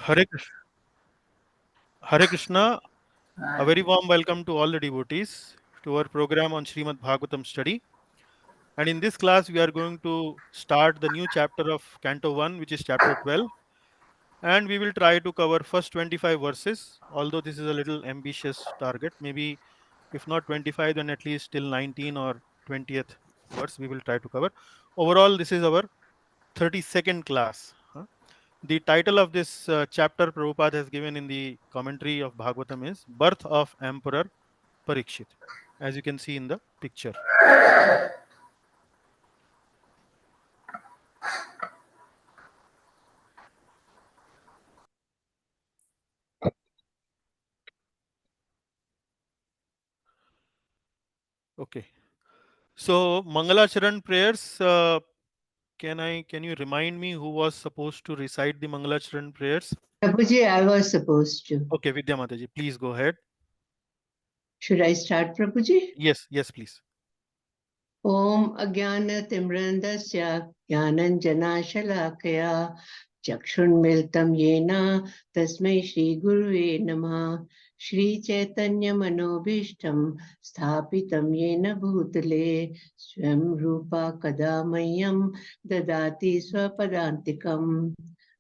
Hare Krishna. Hare Krishna. A very warm welcome to all the devotees to our program on Srimad Bhagavatam study. And in this class, we are going to start the new chapter of Canto 1, which is chapter 12. And we will try to cover first 25 verses, although this is a little ambitious target. Maybe if not 25, then at least till 19 or 20th verse we will try to cover. Overall, this is our 32nd class. The title of this chapter Prabhupada has given in the commentary of Bhagavatam is Birth of Emperor Parikshit, as you can see in the picture. Okay. So Mangalacharan prayers. Can you remind me who was supposed to recite the Mangalacharan prayers? Prabhuji, I was supposed to. Okay, Vidya Mataji, please go ahead. Should I start, Prabhuji? Yes, please. Om Agyana Timrandasya Jnananjana Shalakaya Chakshunmiltam Yena Tasmai Shri Guruve Namah Shri Chaitanya Manobishtam Sthapitam Yena Bhutale Swam Rupa Kadamayam Dadati Swapadantikam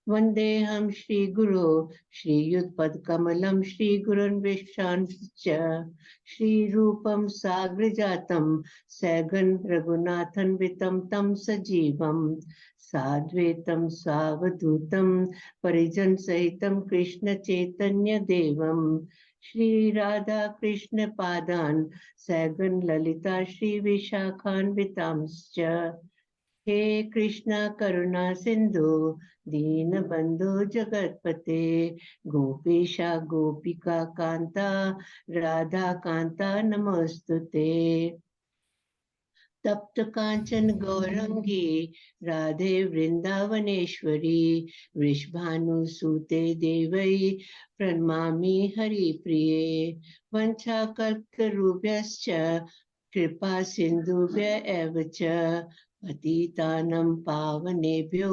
Vandeham Shri Guru Shri Yudpad Kamalam Shri Gurun Vishant Shri Rupam Sagrajatam Sagan Raghunathan Vitam Tam Sajivam Sadvetam Savadutam Parijan Sahitam Krishna Chaitanya Devam Shri Radha Krishna Padan Sagan Lalita Shri Vishakhan Vitamscha He Krishna Karuna Sindhu Dina Bandhu Jagatpate Gopesha Gopika Kanta Radha Kanta Namostute तप्त कांचन गौरंगी राधे वृंदावनेश्वरी वृषभानुसुते देवै प्रणमामि हरिप्रिये वंशाकल्पतरुभ्यश्च कृपा सिन्धुभ्य एव च पतितानं पावनेभ्यो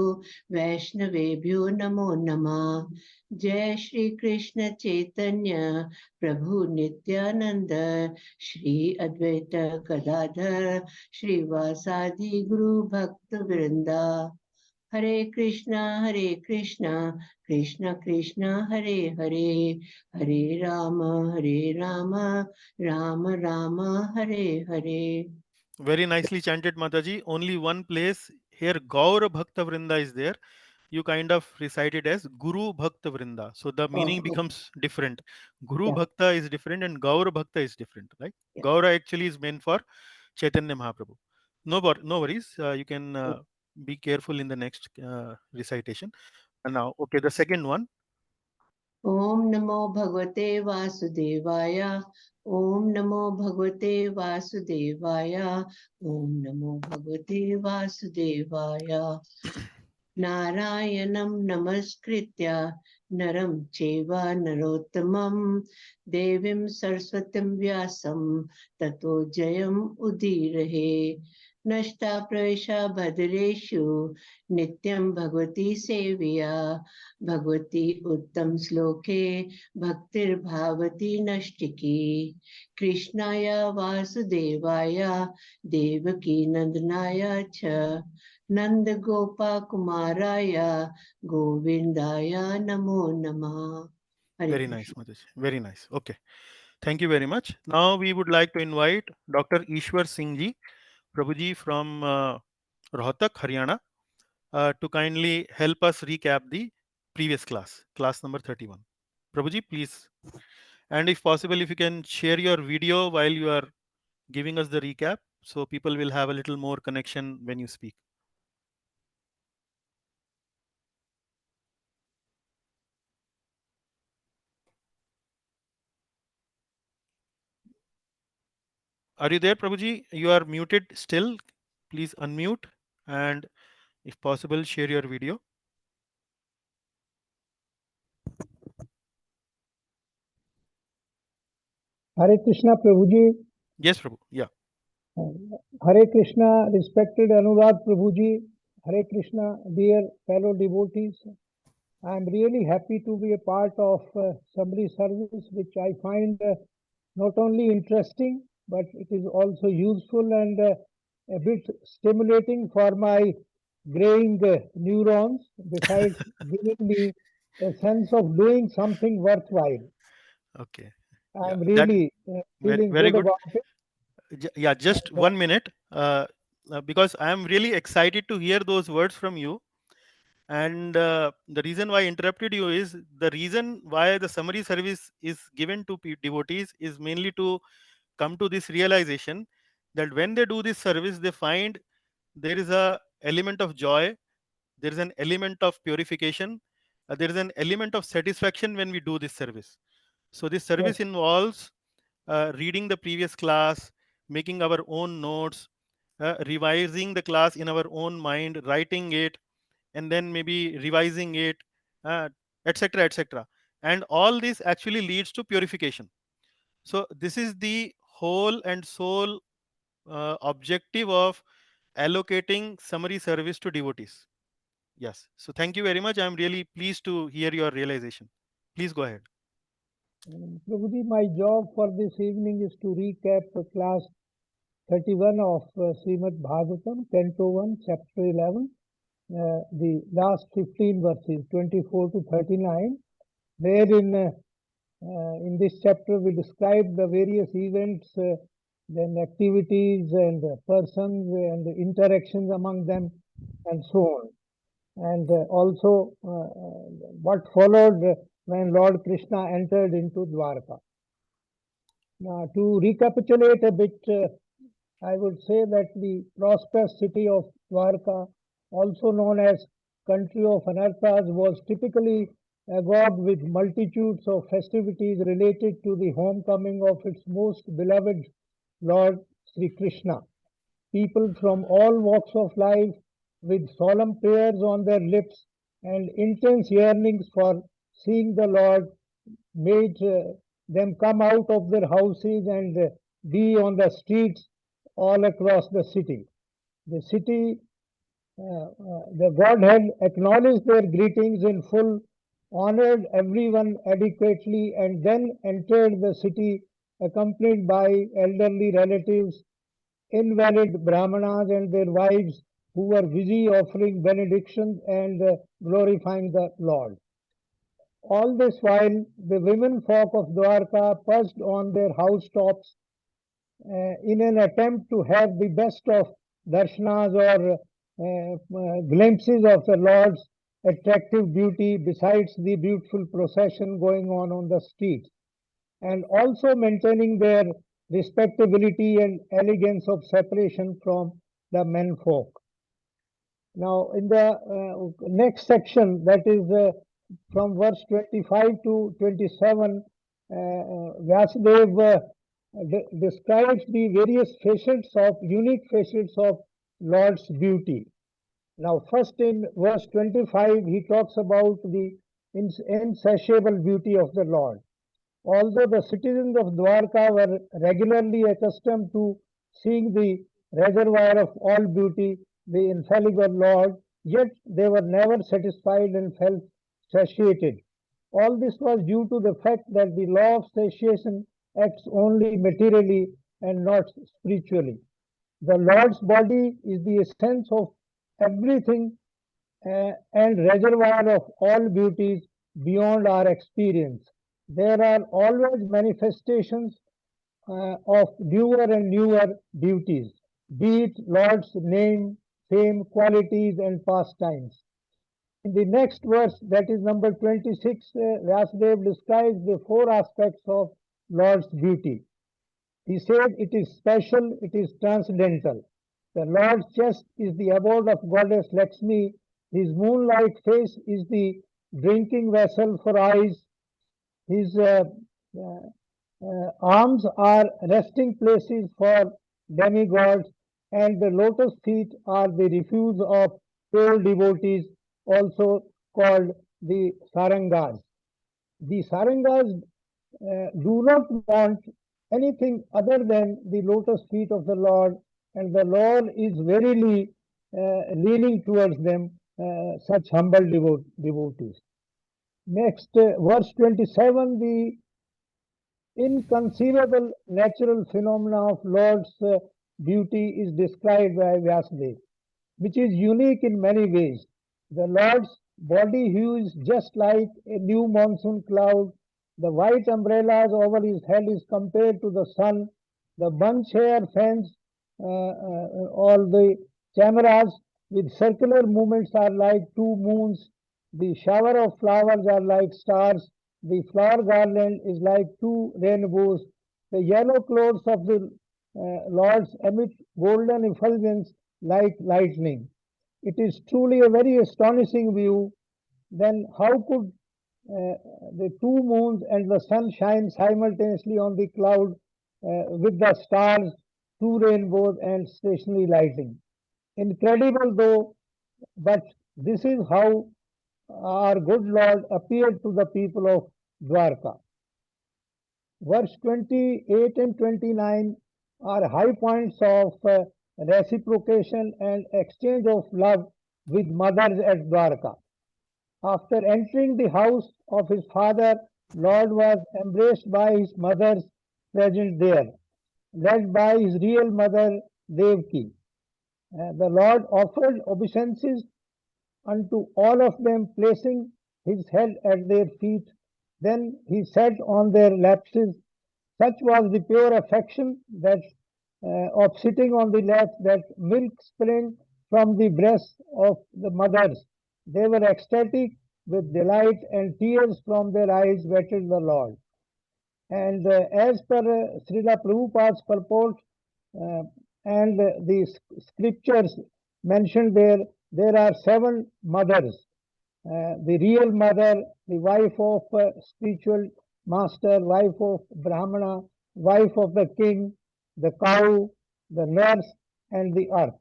वैष्णवेभ्यो नमो नमः जय श्री कृष्ण चैतन्य प्रभु नित्यानंद श्री अद्वैत गदाधर श्रीवासादि गुरु भक्त वृंदा हरे Krishna Krishna Krishna Hare Hare Hare Ram Ram Ram Hare Hare. Very nicely chanted, Mataji. Only one place here, Gaur Bhakta Vrinda is there. You kind of recite it as Guru Bhakta Vrinda. So the meaning becomes different. Guru Bhakta is different and Gaur Bhakta is different, right? Gaura actually is meant for Chaitanya Mahaprabhu. No worries. You can be careful in the next recitation. And now, okay, the second one. Om Namo Bhagavate Vasudevaya. Om Namo Bhagavate Vasudevaya. Om Namo Bhagavate Vasudevaya. Narayanam Namaskritya Naram Cheva Narottamam Devim Saraswatam Vyasam Tato Jayam Udirahe Nashta Pravesha Bhadreshu Nityam Bhagavati Seviya Bhagavati Uttam Sloke Bhaktir Bhavati Nashtiki Krishnaya Vasudevaya Devaki Nandanaya Cha Nand Gopa Kumaraya Govindaya Namo Namah. Very nice, Mataji. Very nice. Okay. Thank you very much. Now we would like to invite Dr. Ishwar Singh ji, Prabhuji from Rohtak, Haryana, to kindly help us recap the previous class, class number 31. Prabhuji, please. And if possible, if you can share your video while you are giving us the recap, so people will have a little more connection when you speak. Are you there, Prabhuji? You are muted still. Please unmute and if possible, share your video. Hare Krishna, Prabhuji. Yes, Prabhu. Yeah. Hare Krishna, respected Anurag Prabhuji. Hare Krishna, dear fellow devotees. I'm really happy to be a part of summary service, which I find not only interesting, but it is also useful and a bit stimulating for my graying neurons, besides giving me a sense of doing something worthwhile. Okay. Yeah, I'm that really very feeling very good good. about it. Yeah, just And, 1 minute, because I am really excited to hear those words from you. And the reason why I interrupted you is the reason why the summary service is given to devotees is mainly to come to this realization that when they do this service, they find there is a element of joy, there is an element of purification, there is an element of satisfaction when we do this service. So this service yes, involves reading the previous class, making our own notes, revising the class in our own mind, writing it, and then maybe revising it, uh, etc., etc. And all this actually leads to purification. So this is the whole and sole objective of allocating summary service to devotees. Yes. So thank you very much. I'm really pleased to hear your realization. Please go ahead. Prabhuji, my job for this evening is to recap class 31 of Srimad Bhagavatam, Canto 1, Chapter 11, the last 15 verses, 24 to 39, wherein in this chapter we describe the various events, then activities and persons and interactions among them, and so on. And also what followed when Lord Krishna entered into Dwarka. Now, to recapitulate a bit, I would say that the prosperous city of Dwarka, also known as country of anarthas, was typically agog with multitudes of festivities related to the homecoming of its most beloved Lord Sri Krishna. People from all walks of life, with solemn prayers on their lips and intense yearnings for seeing the Lord, made them come out of their houses and be on the streets all across the city. The city, the Godhead acknowledged their greetings in full, honored everyone adequately, and then entered the city accompanied by elderly relatives, invalid brahmanas, and their wives who were busy offering benedictions and glorifying the Lord. All this while, the women folk of Dwarka perched on their housetops in an attempt to have the best of darshanas or glimpses of the Lord's attractive beauty besides the beautiful procession going on the streets, and also maintaining their respectability and elegance of separation from the men folk. Now, in the next section, that is from verse 25 to 27, Vyasadeva describes the various facets of unique facets of Lord's beauty. Now, first in verse 25, he talks about the insatiable beauty of the Lord. Although the citizens of Dwarka were regularly accustomed to seeing the reservoir of all beauty, the infallible Lord, yet they were never satisfied and felt satiated. All this was due to the fact that the law of satiation acts only materially and not spiritually. The Lord's body is the essence of everything and reservoir of all beauties beyond our experience. There are always manifestations of newer and newer beauties, be it Lord's name, fame, qualities, and pastimes. In the next verse, that is number 26, Vyasdev describes the four aspects of Lord's beauty. He said it is special, it is transcendental. The Lord's chest is the abode of Goddess Lakshmi. His moonlight face is the drinking vessel for eyes. His uh, arms are resting places for demigods, and the lotus feet are the refuge of pure devotees, also called the sarangas. The sarangas do not want anything other than the lotus feet of the Lord, and the Lord is verily leaning towards them, such humble devotees. Next, verse 27, the inconceivable natural phenomena of Lord's beauty is described by Vyasadeva, which is unique in many ways. The Lord's body hue is just like a new monsoon cloud. The white umbrellas over his head is compared to the sun. The bunch hair fans, all the chameras with circular movements are like two moons. The shower of flowers are like stars. The flower garland is like two rainbows. The yellow clothes of the lords emit golden effulgence like lightning. It is truly a very astonishing view. Then how could the two moons and the sun shine simultaneously on the cloud with the stars, two rainbows and stationary lighting? Incredible though, but this is how our good Lord appeared to the people of Dwarka. Verse 28 and 29 are high points of reciprocation and exchange of love with mothers at Dwarka. After entering the house of his father, Lord was embraced by his mothers present there, led by his real mother Devki. The Lord offered obeisances unto all of them, placing his head at their feet. Then he sat on their laps. Such was the pure affection that of sitting on the laps that milk sprang from the breasts of the mothers. They were ecstatic with delight, and tears from their eyes wetted the Lord. And as per Srila Prabhupada's purport and the scriptures mentioned there, there are seven mothers. The real mother, the wife of spiritual master, wife of Brahmana, wife of the king, the cow, the nurse, and the earth.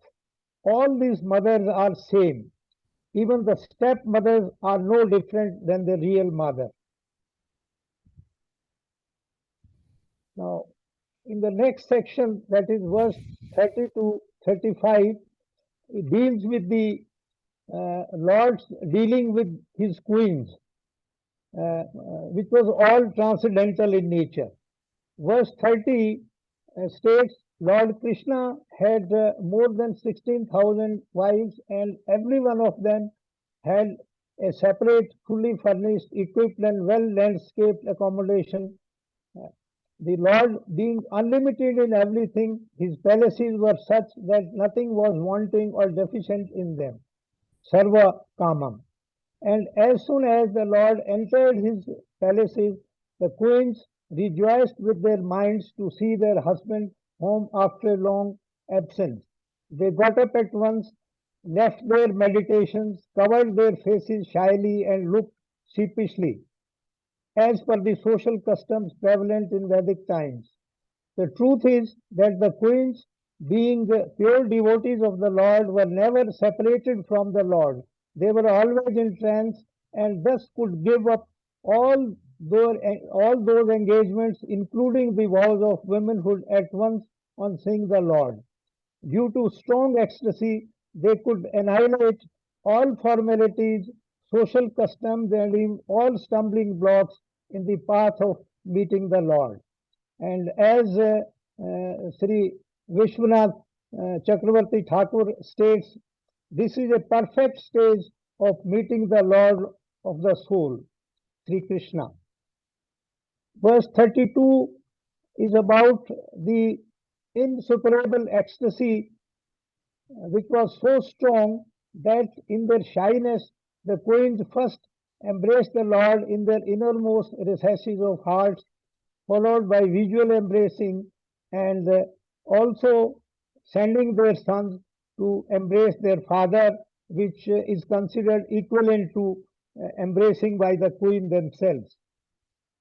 All these mothers are same. Even the stepmothers are no different than the real mother. Now, in the next section, that is verse 30 to 35, it deals with the Lord's dealing with his queens, which was all transcendental in nature. Verse 30 states Lord Krishna had more than 16,000 wives, and every one of them had a separate, fully furnished, equipped, and well landscaped accommodation. The Lord being unlimited in everything, his palaces were such that nothing was wanting or deficient in them. Sarva Kamam. And as soon as the Lord entered his palaces, the queens rejoiced with their minds to see their husband home after a long absence. They got up at once, left their meditations, covered their faces shyly, and looked sheepishly, as per the social customs prevalent in Vedic times. The truth is that the queens, being the pure devotees of the Lord, were never separated from the Lord. They were always in trance and thus could give up all those engagements, including the vows of womanhood, at once on seeing the Lord. Due to strong ecstasy, they could annihilate all formalities, social customs, and even all stumbling blocks in the path of meeting the Lord. And as Sri Vishwanath Chakravarti Thakur states, this is a perfect stage of meeting the Lord of the soul, Sri Krishna. Verse 32 is about the insuperable ecstasy, which was so strong that in their shyness the queens first embraced the Lord in their innermost recesses of hearts, followed by visual embracing, and also sending their sons to embrace their father, which is considered equivalent to embracing by the queen themselves.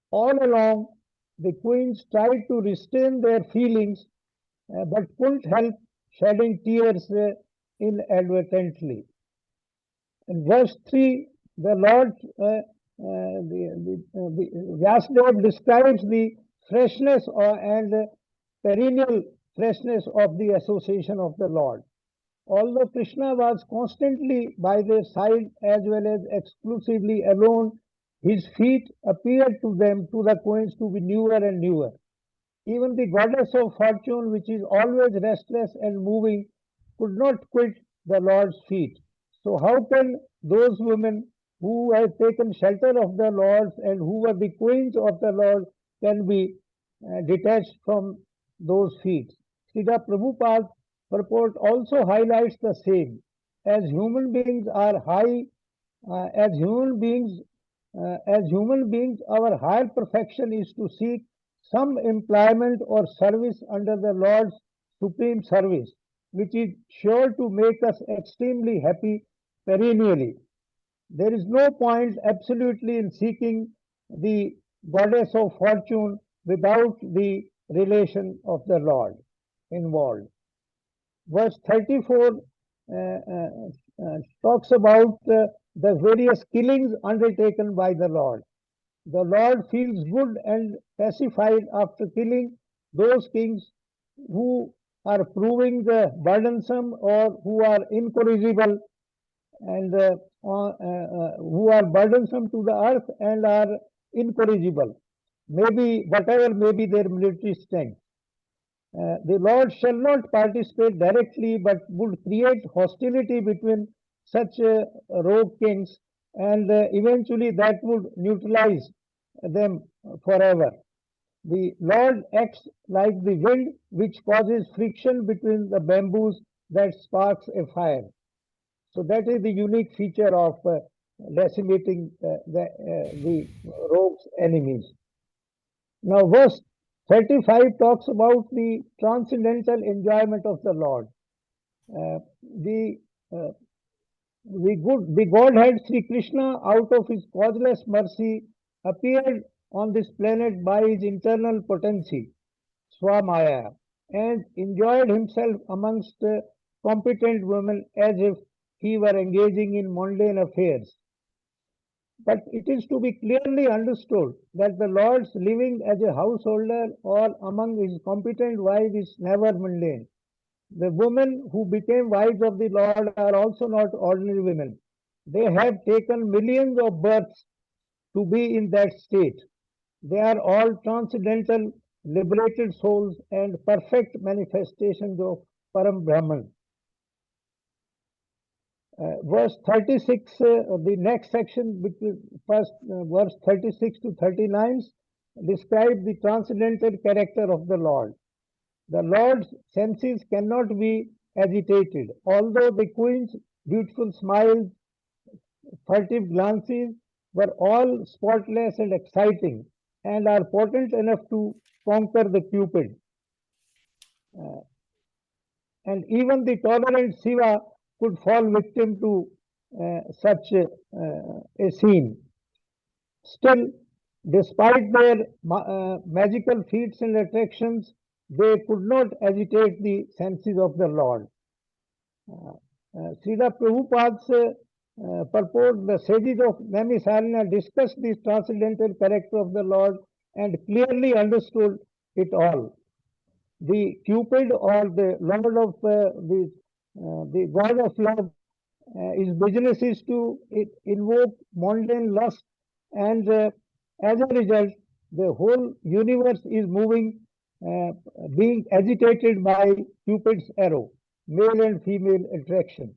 All along, the queens tried to restrain their feelings, but couldn't help shedding tears inadvertently. In verse 3, the Lord, Vyasadeva describes the freshness and perennial freshness of the association of the Lord. Although Krishna was constantly by their side as well as exclusively alone His feet appeared to them, to the queens, to be newer and newer. Even the goddess of fortune, which is always restless and moving, could not quit the Lord's feet. So, how can those women who have taken shelter of the Lord's and who were the queens of the Lord can be detached from those feet? Srila Prabhupada's purport also highlights the same. As human beings are high, as human beings, our higher perfection is to seek some employment or service under the Lord's supreme service, which is sure to make us extremely happy perennially. There is no point absolutely in seeking the goddess of fortune without the relation of the Lord involved. Verse 34 talks about the various killings undertaken by the Lord. The Lord feels good and pacified after killing those kings who are proving the burdensome or who are incorrigible and who are burdensome to the earth and are incorrigible. Maybe whatever may be their military strength. The Lord shall not participate directly but would create hostility between such rogue kings and eventually that would neutralize them forever. The Lord acts like the wind which causes friction between the bamboos that sparks a fire. So that is the unique feature of decimating the rogue's enemies. Now, verse 35 talks about the transcendental enjoyment of the Lord. Uh, the uh, the Godhead Sri Krishna, out of his causeless mercy, appeared on this planet by his internal potency, Swamaya, and enjoyed himself amongst competent women as if he were engaging in mundane affairs. But it is to be clearly understood that the Lord's living as a householder or among his competent wives is never mundane. The women who became wives of the Lord are also not ordinary women. They have taken millions of births to be in that state. They are all transcendental, liberated souls and perfect manifestations of Param Brahman. Verse 36, the next section, between first verse 36 to 39, describe the transcendental character of the Lord. The Lord's senses cannot be agitated, although the queen's beautiful smiles, furtive glances were all spotless and exciting, and are potent enough to conquer the Cupid. Uh, and even the tolerant Shiva could fall victim to such a scene. Still, despite their magical feats and attractions, they could not agitate the senses of the Lord. Srila Prabhupada's purport, the sages of Naimisaranya discussed the transcendental character of the Lord and clearly understood it all. The Cupid or the Lord of the God of love, his business is to invoke mundane lust, and as a result, the whole universe is moving, uh, being agitated by Cupid's arrow, male and female attraction.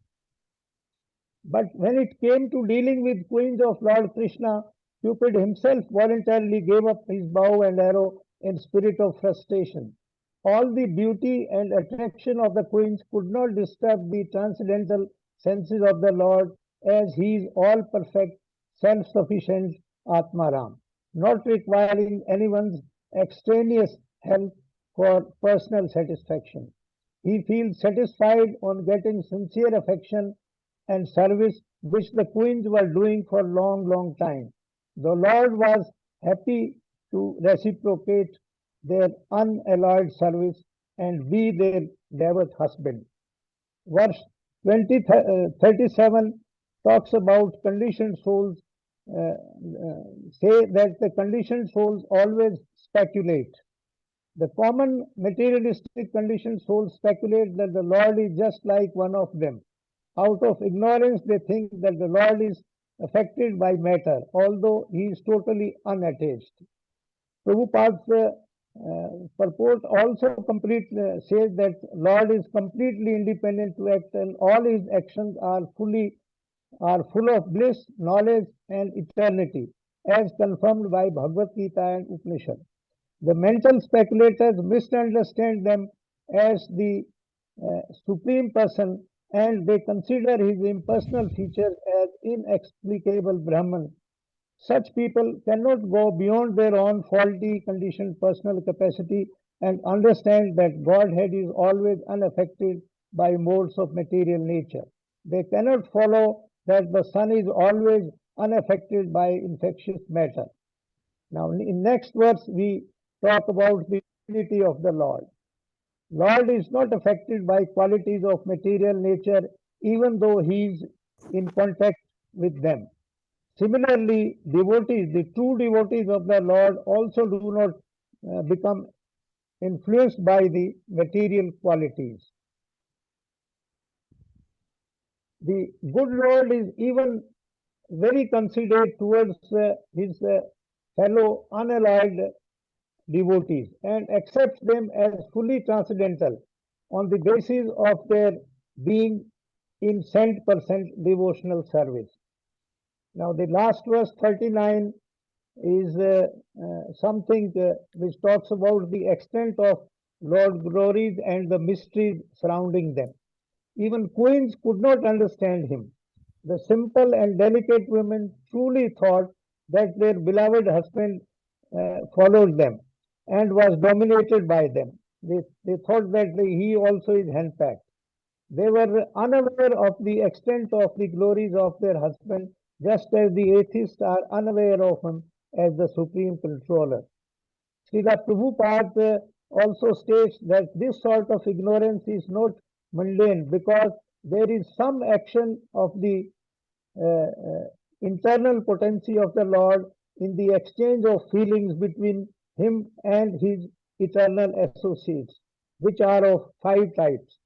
But when it came to dealing with queens of Lord Krishna, Cupid himself voluntarily gave up his bow and arrow in spirit of frustration. All the beauty and attraction of the queens could not disturb the transcendental senses of the Lord, as he is all perfect, self-sufficient Atmaram, not requiring anyone's extraneous help for personal satisfaction. He feels satisfied on getting sincere affection and service which the queens were doing for long, long time. The Lord was happy to reciprocate their unalloyed service and be their devout husband. Verse 37 talks about conditioned souls, say that the conditioned souls always speculate. The common materialistic conditioned souls speculate that the Lord is just like one of them. Out of ignorance, they think that the Lord is affected by matter, although he is totally unattached. Prabhupada's purport also says that Lord is completely independent to act, and all his actions are full of bliss, knowledge, and eternity, as confirmed by Bhagavad Gita and Upanishad. The mental speculators misunderstand them as the Supreme Person, and they consider his impersonal features as inexplicable Brahman. Such people cannot go beyond their own faulty conditioned personal capacity and understand that Godhead is always unaffected by modes of material nature. They cannot follow that the sun is always unaffected by infectious matter. Now, in next verse, we talk about the divinity of the Lord. Lord is not affected by qualities of material nature, even though he is in contact with them. Similarly, devotees, the true devotees of the Lord, also do not become influenced by the material qualities. The good Lord is even very considerate towards his fellow unallied devotees and accepts them as fully transcendental on the basis of their being in cent% devotional service. Now, the last verse 39 is something which talks about the extent of Lord glories and the mysteries surrounding them. Even queens could not understand him. The simple and delicate women truly thought that their beloved husband followed them and was dominated by them. They thought that he also is henpecked. They were unaware of the extent of the glories of their husband, just as the atheists are unaware of him as the supreme controller. Srila Prabhupada also states that this sort of ignorance is not mundane because there is some action of the uh, uh, internal potency of the Lord in the exchange of feelings between him and his eternal associates, which are of five types.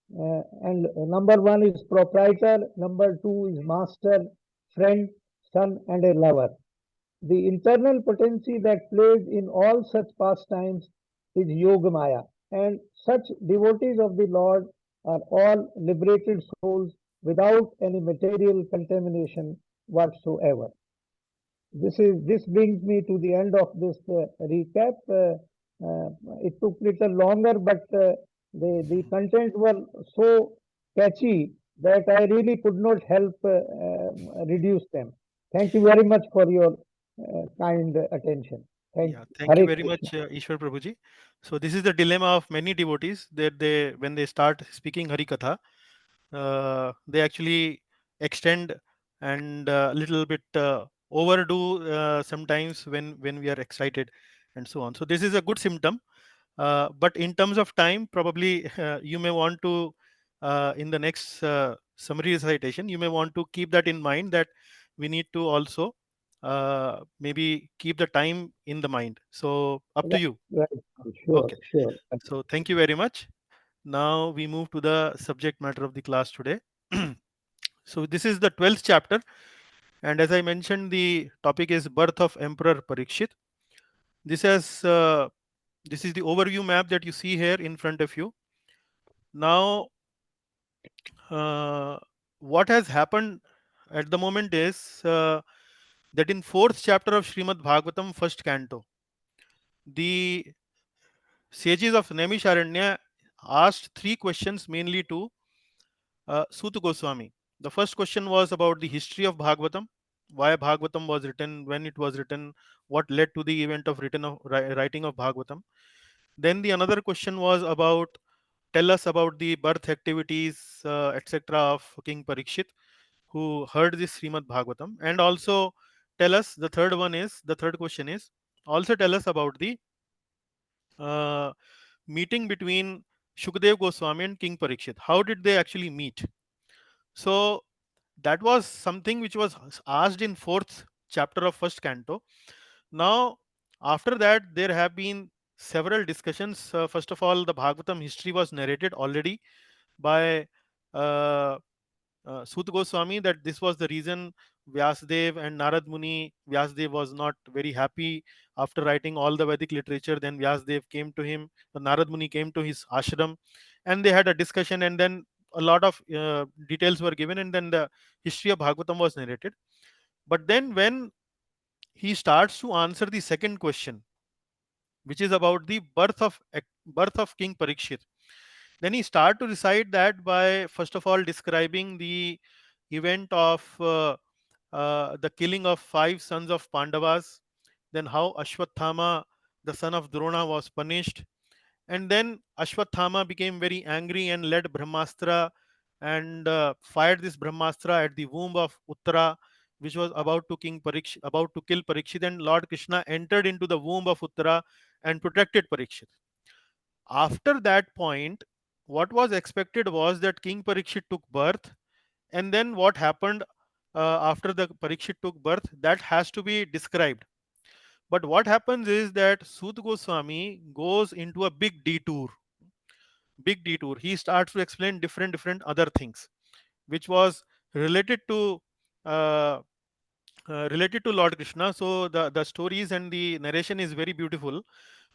And number one is proprietor, number two is master, friend, son, and a lover. The internal potency that plays in all such pastimes is Yogamaya, and such devotees of the Lord are all liberated souls without any material contamination whatsoever. This brings me to the end of this recap. It took little longer, but the content were so catchy that I really could not help reduce them. Thank you very much for your kind attention. Yeah, thank you Hare very Krishna. much, Ishwar Prabhuji. So this is the dilemma of many devotees that they, when they start speaking Hari Katha, they actually extend and a little bit overdo sometimes when we are excited and so on. So this is a good symptom. But in terms of time, probably you may want to, in the next summary recitation, you may want to keep that in mind that we need to also maybe keep the time in the mind. So up to Right, you. right. Sure, Okay. sure. So thank you very much. Now we move to the subject matter of the class today. So this is the 12th chapter, and as I mentioned, the topic is birth of Emperor Parikshit. This has this is the overview map that you see here in front of you. Now, uh, what has happened at the moment is that in fourth chapter of Srimad Bhagavatam, first canto, the sages of Naimisharanya asked three questions mainly to Suta Goswami. The first question was about the history of Bhagavatam, why Bhagavatam was written, when it was written, what led to the event of writing of Bhagavatam. Then the another question was about tell us about the birth activities, etc. of King Parikshit, who heard this Srimad Bhagavatam, and also tell us the third question is also tell us about the uh, meeting between Shukdev Goswami and King Parikshit. How did they actually meet? So that was something which was asked in fourth chapter of first canto. Now, after that, there have been several discussions. First of all, the Bhagavatam history was narrated already by uh, Sut Goswami, that this was the reason Vyasdev and Narad Muni. Vyasdev was not very happy after writing all the Vedic literature. Then Vyasdev came to him, Narad Muni came to his ashram, and they had a discussion, and then a lot of details were given, and then the history of Bhagavatam was narrated. But then when he starts to answer the second question, which is about the birth of King Parikshit, then he start to recite that by first of all describing the event of the killing of five sons of Pandavas, then how Ashwathama, the son of Drona, was punished, and then Ashwathama became very angry and led Brahmastra and fired this Brahmastra at the womb of Uttara, which was about to kill Parikshit, and Lord Krishna entered into the womb of Uttara and protected Parikshit. After that point, what was expected was that King Parikshit took birth, and then what happened after the Parikshit took birth, that has to be described. But what happens is that Sut Goswami goes into a big detour. He starts to explain different other things, which was related to uh, related to Lord Krishna. So the stories and the narration is very beautiful,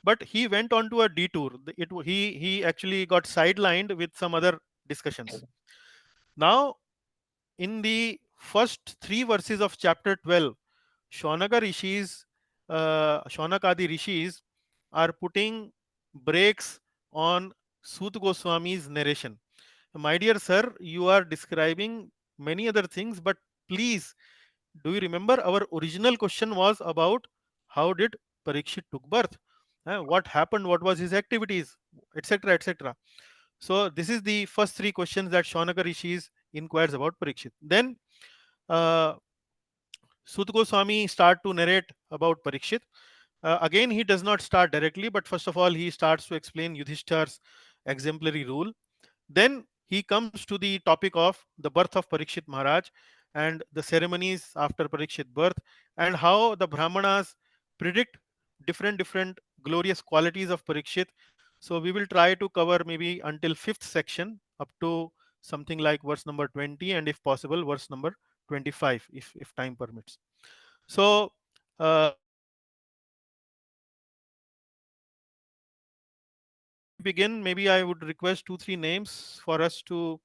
but he went on to a detour. He actually got sidelined with some other discussions. Now, in the first three verses of chapter 12, Shaunakadi rishis are putting brakes on Sut Goswami's narration. My dear sir, you are describing many other things, but please, do you remember our original question was about how did Parikshit took birth? What happened? What was his activities? Etc. etc. So this is the first three questions that Shaunaka Rishis inquires about Parikshit. Then uh, Sut Goswami start to narrate about Parikshit. Again, he does not start directly, but first of all, he starts to explain Yudhishthir's exemplary rule. Then he comes to the topic of the birth of Parikshit Maharaj and the ceremonies after Parikshit birth, and how the Brahmanas predict different glorious qualities of Parikshit. So we will try to cover maybe until fifth section up to something like verse number 20, and if possible verse number 25, if time permits. So before we begin, maybe I would request two three names for us to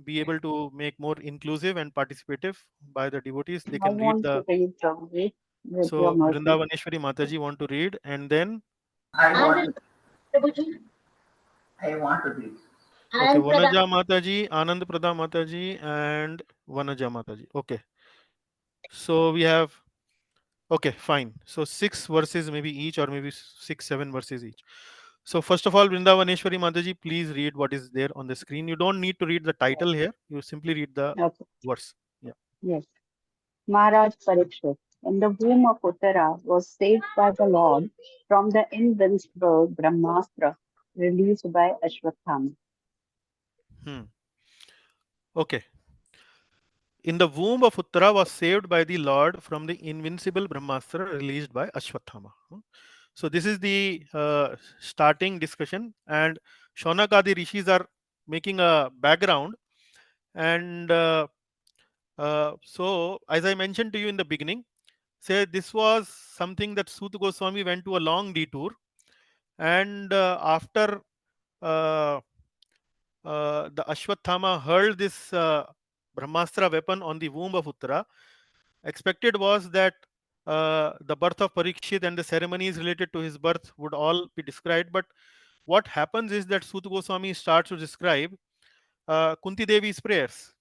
be able to make more inclusive and participative by the devotees. They I can read want to the. read Prabhuji with your So mercy. Vrindavaneshwari Mataji want to read, and then I want to, Prabhuji. I want to read. okay, And Prada. Vanaja Mataji, Anand Prada Mataji, and Vanaja Mataji. Okay, so we have, okay, fine. So six verses maybe each, or maybe six, seven verses each. So first of all, Vrindavaneshwari Mataji, please read what is there on the screen. You don't need to read the title here. You simply read the Okay. verse. Yeah. Yes. Maharaj Parikshit, in the womb of Uttara, was saved by the Lord from the invincible Brahmastra released by Ashwathama. Hmm. Okay. In the womb of Uttara was saved by the Lord from the invincible Brahmastra released by Ashwathama. So this is the starting discussion, and Shaunakadi rishis are making a background, and so as I mentioned to you in the beginning, say this was something that Sut Goswami went to a long detour, and after uh, the Ashwathama hurled this Brahmastra weapon on the womb of Uttara, expected was that the birth of Parikshit and the ceremonies related to his birth would all be described. But what happens is that Sut Goswami starts to describe Kunti Devi's prayers.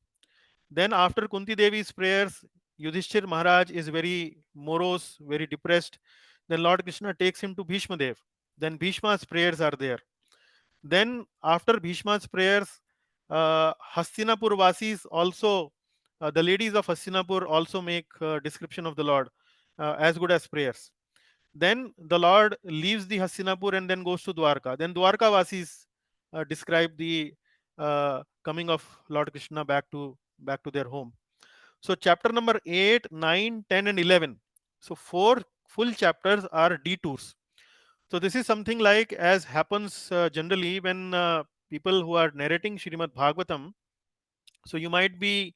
Then, after Kunti Devi's prayers, Yudhishthir Maharaj is very morose, very depressed. Then Lord Krishna takes him to Bhishma Dev. Then Bhishma's prayers are there. Then, after Bhishma's prayers, Hastinapur Vasis also, the ladies of Hastinapur also make description of the Lord as good as prayers. Then the Lord leaves the Hastinapur and then goes to Dwarka. Then Dwarka Vasis describe the coming of Lord Krishna back to their home. So chapter number 8, 9, 10, and 11. So four full chapters are detours. So this is something like as happens generally when people who are narrating Srimad Bhagavatam. So you might be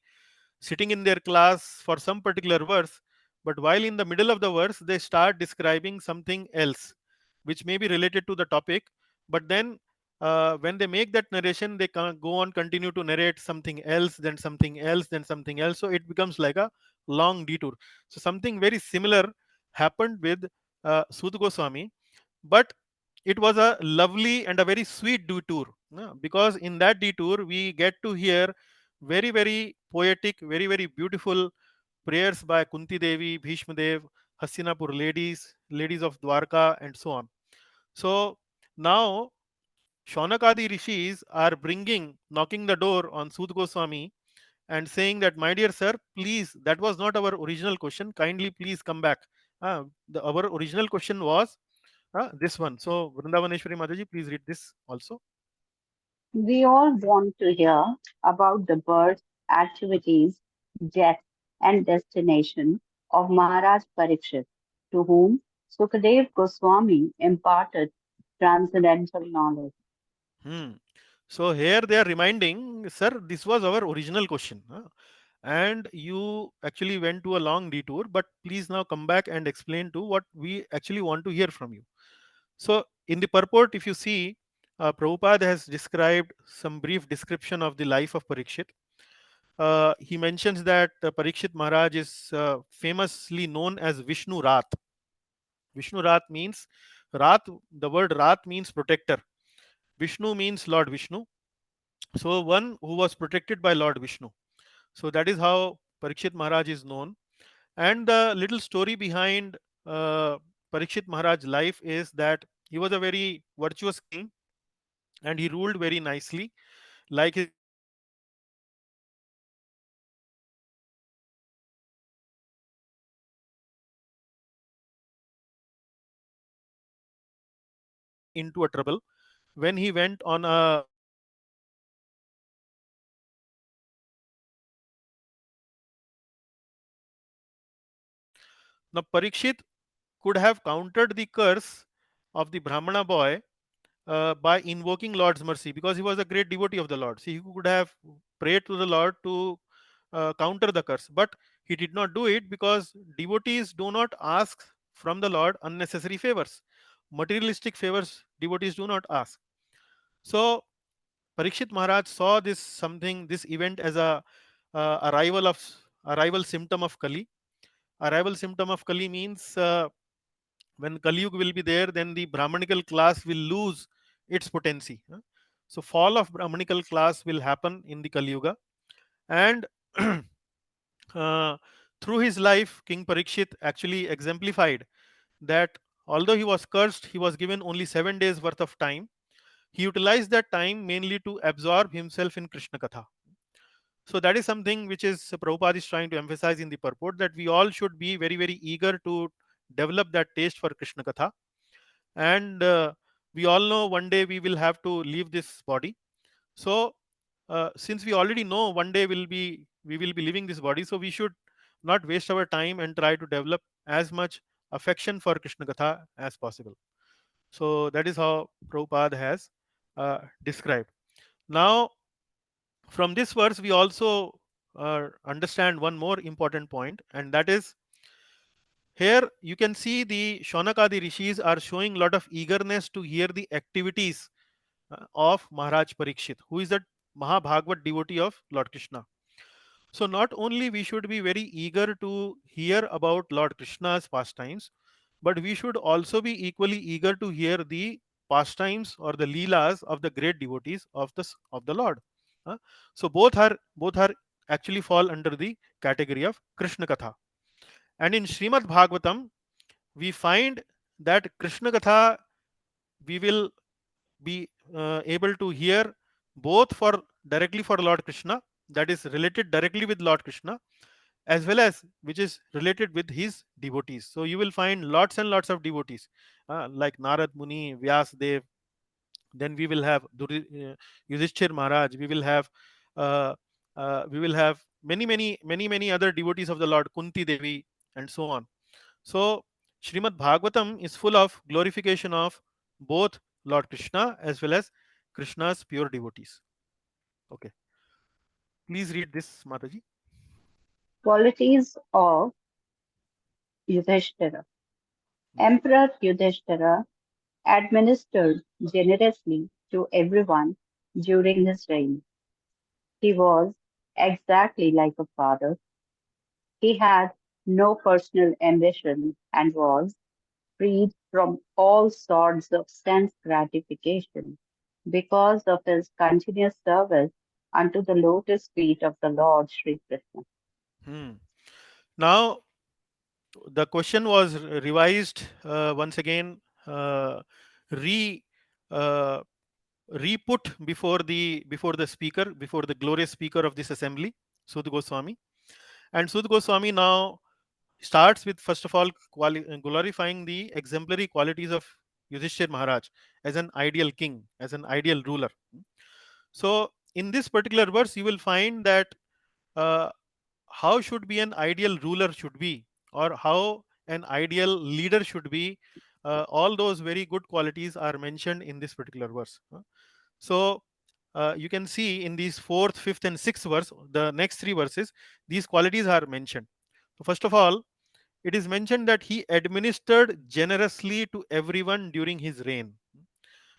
sitting in their class for some particular verse, but while in the middle of the verse they start describing something else which may be related to the topic, but then when they make that narration, they go on continue to narrate something else, then something else, then something else, so it becomes like a long detour. So something very similar happened with Sud Goswami, but it was a lovely and a very sweet detour, because in that detour we get to hear very very poetic, very very beautiful prayers by Kunti Devi, Bhishma Dev, Hastinapur ladies, ladies of Dwarka, and so on. So now Shaunakadi rishis are knocking the door on Sud Goswami and saying that, my dear sir, please, that was not our original question, kindly please come back. Our original question was this one. So Vrindavaneshwari Mataji, please read this also. We all want to hear about the birth, activities, death, and destination of Maharaj Parikshit, to whom Sukadev Goswami imparted transcendental knowledge. Hmm. So here they are reminding, sir, this was our original question, and you actually went to a long detour, but please now come back and explain to what we actually want to hear from you. So in the purport, if you see, Prabhupada has described some brief description of the life of Parikshit. He mentions that Parikshit Maharaj is famously known as Vishnu Rat. Vishnu Rat means Rat, the word Rat means protector. Vishnu means Lord Vishnu. So one who was protected by Lord Vishnu. So that is how Parikshit Maharaj is known. And the little story behind Parikshit Maharaj's life is that he was a very virtuous king and he ruled very nicely, like his grandfather Parikshit. But one day got into a trouble when he went on a now Parikshit could have countered the curse of the Brahmana boy by invoking Lord's mercy, because he was a great devotee of the Lord. So he could have prayed to the Lord to counter the curse, but he did not do it because devotees do not ask from the Lord unnecessary favors. Materialistic favors devotees do not ask. So Parikshit Maharaj saw this event as a arrival symptom of Kali. Arrival symptom of Kali means when Kali Yuga will be there, then the Brahmanical class will lose its potency. So fall of Brahmanical class will happen in the Kali Yuga, and uh, through his life, King Parikshit actually exemplified that although he was cursed, he was given only 7 days worth of time. He utilized that time mainly to absorb himself in Krishna Katha. So that is something which is Prabhupada is trying to emphasize in the purport, that we all should be very, very eager to develop that taste for Krishna Katha. And we all know one day we will have to leave this body. So since we already know one day we will be leaving this body, so we should not waste our time and try to develop as much affection for Krishna Katha as possible. So that is how Prabhupada has described. Now, from this verse, we also understand one more important point, and that is, here you can see the Shaunakadi rishis are showing a lot of eagerness to hear the activities of Maharaj Parikshit, who is the Mahabhagavad devotee of Lord Krishna. So not only we should be very eager to hear about Lord Krishna's pastimes, but we should also be equally eager to hear the pastimes or the leelas of the great devotees of the Lord. Uh, So both are actually fall under the category of Krishna Katha. And in Srimad Bhagavatam, we find that Krishna Katha we will be able to hear both for directly for Lord Krishna, that is related directly with Lord Krishna, as well as which is related with his devotees. So you will find lots and lots of devotees like Narad Muni, Vyas Dev. Then we will have Yudhishthir Maharaj. Uh, we will have many other devotees of the Lord, Kunti Devi, and so on. So Srimad Bhagavatam is full of glorification of both Lord Krishna as well as Krishna's pure devotees. Okay, please read this, Mataji. Qualities of Yudhishthira. Emperor Yudhishthira administered generously to everyone during his reign. He was exactly like a father. He had no personal ambition and was freed from all sorts of sense gratification because of his continuous service unto the lotus feet of the Lord Sri Krishna. Hmm. Now, the question was revised once again, re uh, re-put before the speaker, before the glorious speaker of this assembly, Sud Goswami. And Sud Goswami now starts with, first of all, glorifying the exemplary qualities of Yudhishthir Maharaj as an ideal king, as an ideal ruler. So, in this particular verse, you will find that uh, how should be an ideal ruler should be, or how an ideal leader should be. All those very good qualities are mentioned in this particular verse. So, you can see in these fourth, fifth, and sixth verse, the next three verses, these qualities are mentioned. So first of all, it is mentioned that he administered generously to everyone during his reign.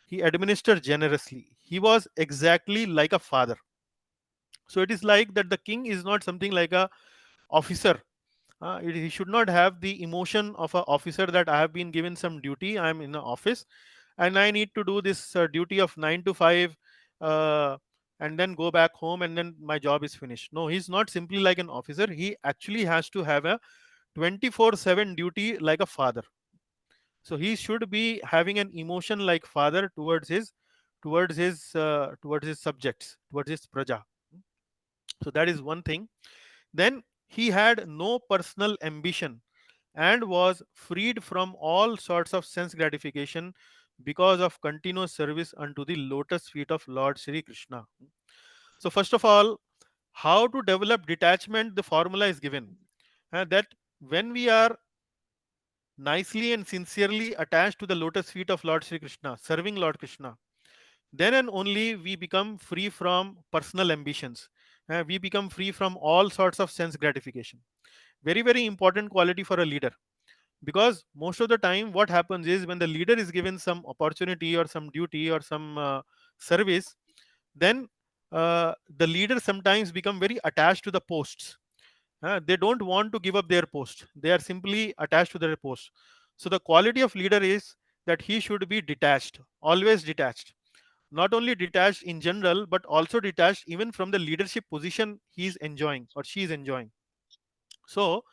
He administered generously. He was exactly like a father. So it is like that the king is not something like a officer. He should not have the emotion of an officer that I have been given some duty. I am in an office and I need to do this duty of 9 to 5, uh, and then go back home and then my job is finished. No, he's not simply like an officer. He actually has to have a 24/7 duty like a father. So he should be having an emotion like father towards his subjects, towards his praja. So that is one thing. Then he had no personal ambition and was freed from all sorts of sense gratification because of continuous service unto the lotus feet of Lord Sri Krishna. So first of all, how to develop detachment, the formula is given, that when we are nicely and sincerely attached to the lotus feet of Lord Sri Krishna, serving Lord Krishna, then and only we become free from personal ambitions. We become free from all sorts of sense gratification. Very, very important quality for a leader, because most of the time what happens is when the leader is given some opportunity or some duty or some service, then the leader sometimes become very attached to the posts. They don't want to give up their post, they are simply attached to their post. So the quality of leader is that he should be detached, always detached, not only detached in general but also detached even from the leadership position he is enjoying or she is enjoying. So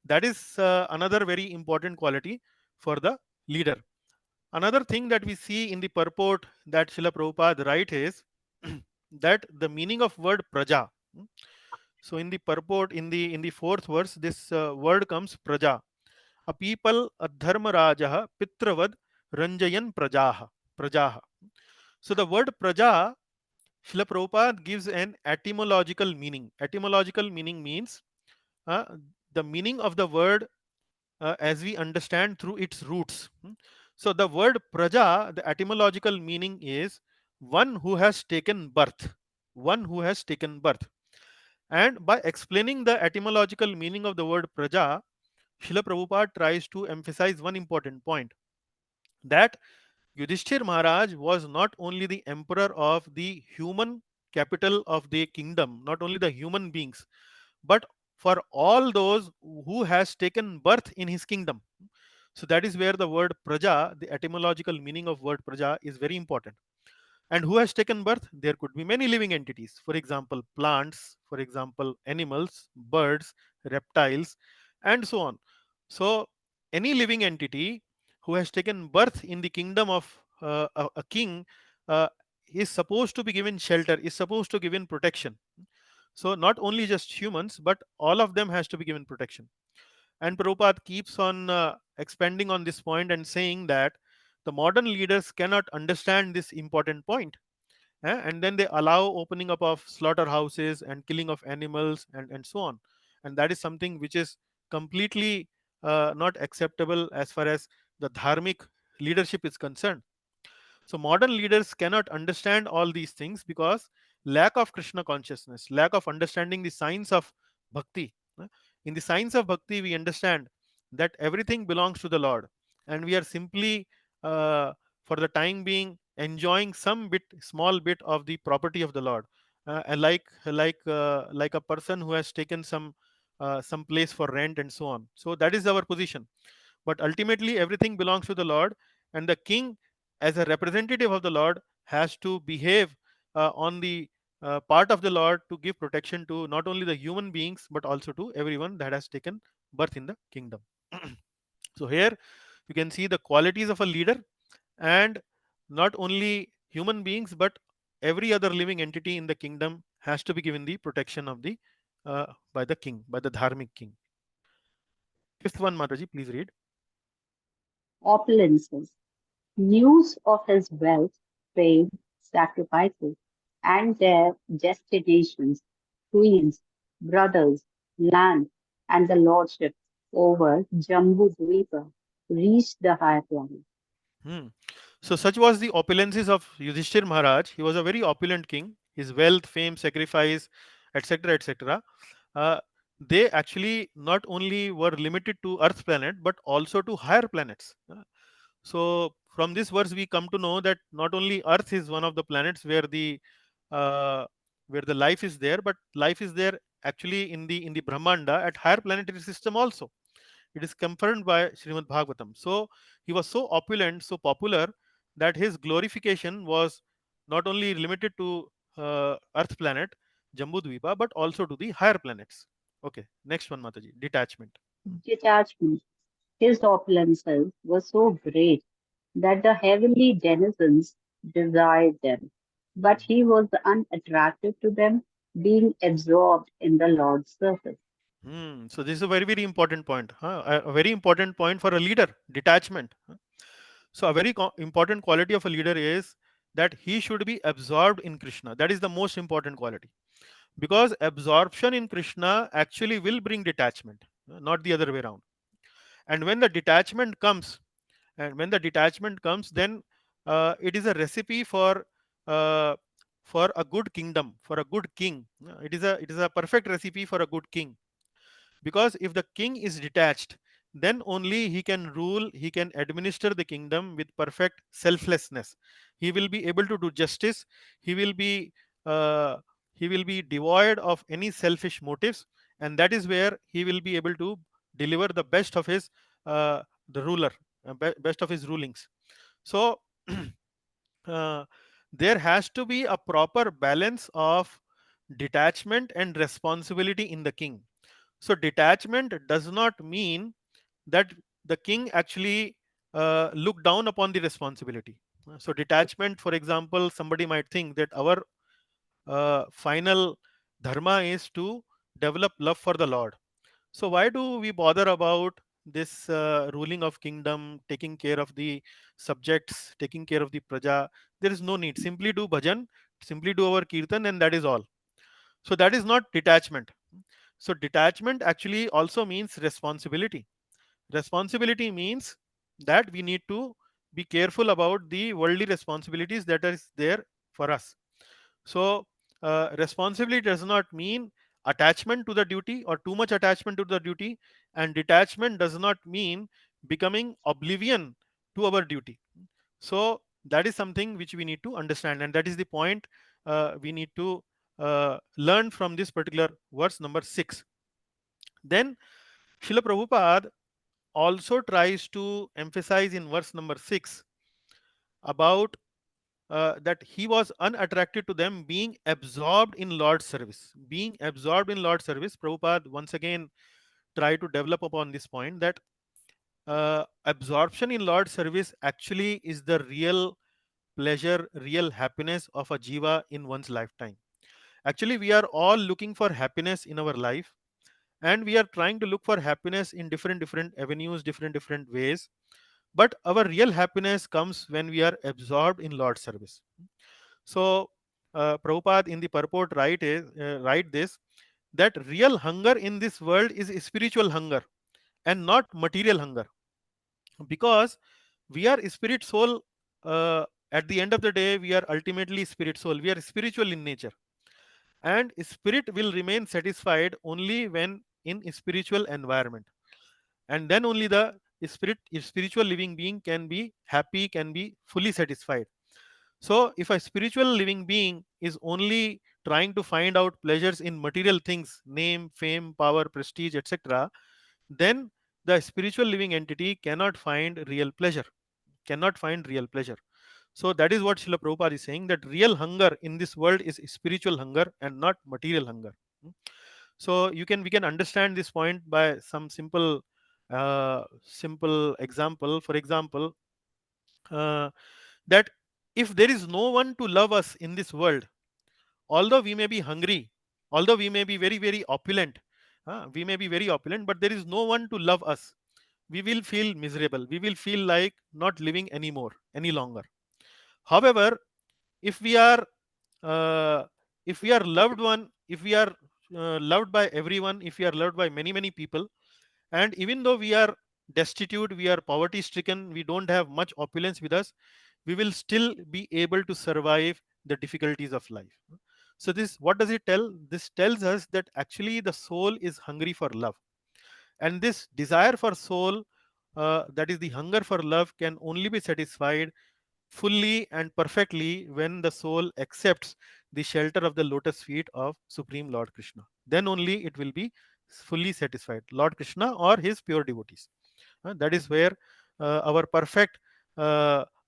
that is another very important quality for the leader. Another thing that we see in the purport that Srila Prabhupada write is that the meaning of word praja. So in the purport, in the fourth verse, this word comes praja, a people, a dharmarajah, pitravad, ranjayan prajaha. So the word praja, Srila Prabhupada gives an etymological meaning. Etymological meaning means uh, the meaning of the word as we understand through its roots. So the word praja, the etymological meaning is one who has taken birth. One who has taken birth. And by explaining the etymological meaning of the word praja, Srila Prabhupada tries to emphasize one important point, that Yudhishthir Maharaj was not only the emperor of the human capital of the kingdom, not only the human beings, but for all those who has taken birth in his kingdom. So that is where the word praja, the etymological meaning of word praja, is very important. And who has taken birth? There could be many living entities. For example, plants, for example, animals, birds, reptiles, and so on. So any living entity who has taken birth in the kingdom of a king uh, is supposed to be given shelter, is supposed to be given protection. So not only just humans, but all of them has to be given protection. And Prabhupada keeps on expanding on this point and saying that the modern leaders cannot understand this important point. And then they allow opening up of slaughterhouses and killing of animals and so on. And that is something which is completely not acceptable as far as the dharmic leadership is concerned. So modern leaders cannot understand all these things because lack of Krishna consciousness, lack of understanding the science of bhakti. In the science of bhakti, we understand that everything belongs to the Lord, and we are simply, for the time being, enjoying some bit, small bit of the property of the Lord, and like a person who has taken some place for rent and so on. So that is our position. But ultimately, everything belongs to the Lord, and the king, as a representative of the Lord, has to behave on the part of the Lord to give protection to not only the human beings but also to everyone that has taken birth in the kingdom. So here you can see the qualities of a leader, and not only human beings but every other living entity in the kingdom has to be given the protection of the by the king, by the dharmic king. Fifth one, Mataji, please read. Opulences. News of his wealth, fame, sacrifices, and their destinations, queens, brothers, land, and the lordship over Jambu Dweepa reached the higher planet. Hmm. So such was the opulences of Yudhishthir Maharaj. He was a very opulent king. His wealth, fame, sacrifice, etc., etc. Uh, they actually not only were limited to Earth planet but also to higher planets. So from this verse we come to know that not only Earth is one of the planets uh, where the life is there, but life is there actually in the Brahmanda at higher planetary system also. It is confirmed by Srimad Bhagavatam. So he was so opulent, so popular, that his glorification was not only limited to Earth planet, Jambudvipa, but also to the higher planets. Okay, next one, Mataji. Detachment. Detachment. His opulences were so great that the heavenly denizens desired them, but he was unattractive to them, being absorbed in the Lord's service. So this is a very, very important point. A very important point for a leader. Detachment. So a very important quality of a leader is that he should be absorbed in Krishna. That is the most important quality, because absorption in Krishna actually will bring detachment, not the other way around. And when the detachment comes, then it is a recipe uh, for a good kingdom, for a good king. It is a perfect recipe for a good king, because if the king is detached, then only he can rule, he can administer the kingdom with perfect selflessness. He will be able to do justice. He will be uh, he will be devoid of any selfish motives, and that is where he will be able to deliver the best of his the ruler, best of his rulings. So uh, there has to be a proper balance of detachment and responsibility in the king. So detachment does not mean that the king actually look down upon the responsibility. So detachment, for example, somebody might think that our final dharma is to develop love for the Lord. So why do we bother about this ruling of kingdom, taking care of the subjects, taking care of the praja? There is no need. Simply do bhajan, simply do our kirtan, and that is all. So that is not detachment. So detachment actually also means responsibility. Responsibility means that we need to be careful about the worldly responsibilities that is there for us. So responsibility does not mean attachment to the duty or too much attachment to the duty, and detachment does not mean becoming oblivion to our duty. So that is something which we need to understand, and that is the point we need to learn from this particular verse number 6. Then Srila Prabhupada also tries to emphasize in verse number 6 about that he was unattracted to them being absorbed in Lord's service. Being absorbed in Lord's service, Prabhupada once again try to develop upon this point that absorption in Lord's service actually is the real pleasure, real happiness of a jiva in one's lifetime. Actually, we are all looking for happiness in our life, and we are trying to look for happiness in different avenues, different ways. But our real happiness comes when we are absorbed in Lord's service. So Prabhupada in the purport write this, that real hunger in this world is spiritual hunger and not material hunger, because we are spirit soul. At the end of the day, we are ultimately spirit soul. We are spiritual in nature, and spirit will remain satisfied only when in a spiritual environment, and then only the spiritual living being can be happy, can be fully satisfied. So if a spiritual living being is only trying to find out pleasures in material things, name, fame, power, prestige, etc., then the spiritual living entity cannot find real pleasure, cannot find real pleasure. So that is what Srila Prabhupada is saying, that real hunger in this world is spiritual hunger and not material hunger. So we can understand this point by some simple example. For example, uh, that if there is no one to love us in this world, although we may be hungry, although we may be very opulent, we may be very opulent, but there is no one to love us, we will feel miserable, we will feel like not living anymore, any longer. However, if we are uh, if we are loved one, if we are loved by everyone, if we are loved by many people, and even though we are destitute, we are poverty stricken, we don't have much opulence with us, we will still be able to survive the difficulties of life. So this, what does it tell? This tells us that actually the soul is hungry for love, and this desire for soul, that is the hunger for love, can only be satisfied fully and perfectly when the soul accepts the shelter of the lotus feet of Supreme Lord Krishna. Then only it will be fully satisfied, Lord Krishna or his pure devotees. That is where our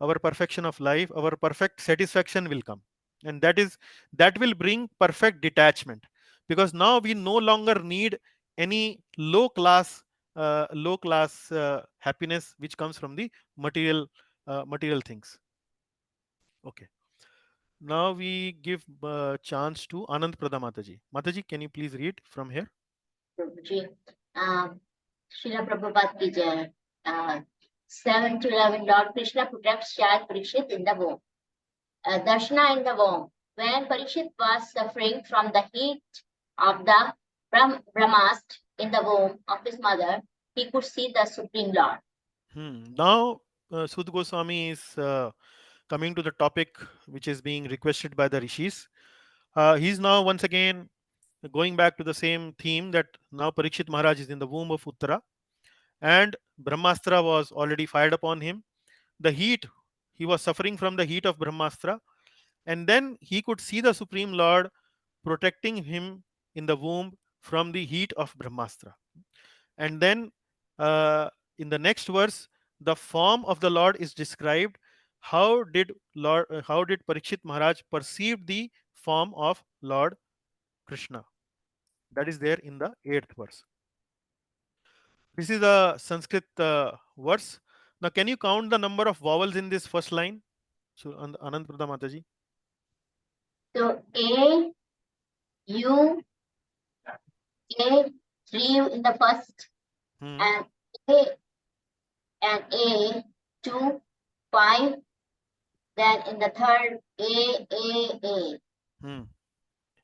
our perfection of life, our perfect satisfaction will come, and that will bring perfect detachment, because now we no longer need any low class happiness which comes from the material things. Okay. Now we give chance to Anand Prada Mataji. Mataji, can you please read from here? Prabhuji, Srila Prabhupada ki jai. 7 to 11, Lord Krishna protects child Parikshit in the womb. Darshana in the womb. When Parikshit was suffering from the heat of the Brahmast in the womb of his mother, he could see the Supreme Lord. Now, Sud Goswami is coming to the topic which is being requested by the rishis. He's now once again going back to the same theme, that now Parikshit Maharaj is in the womb of Uttara, and Brahmastra was already fired upon him. The heat, he was suffering from the heat of Brahmastra, and then he could see the Supreme Lord protecting him in the womb from the heat of Brahmastra. And then in the next verse, the form of the Lord is described. How did Parikshit Maharaj perceive the form of Lord Krishna? That is there in the 8th verse. This is a Sanskrit verse. Now, can you count the number of vowels in this first line? So, Anand Prada Mataji. So A, U, A, 3 in the first, and A, 2, 5, then in the third, A.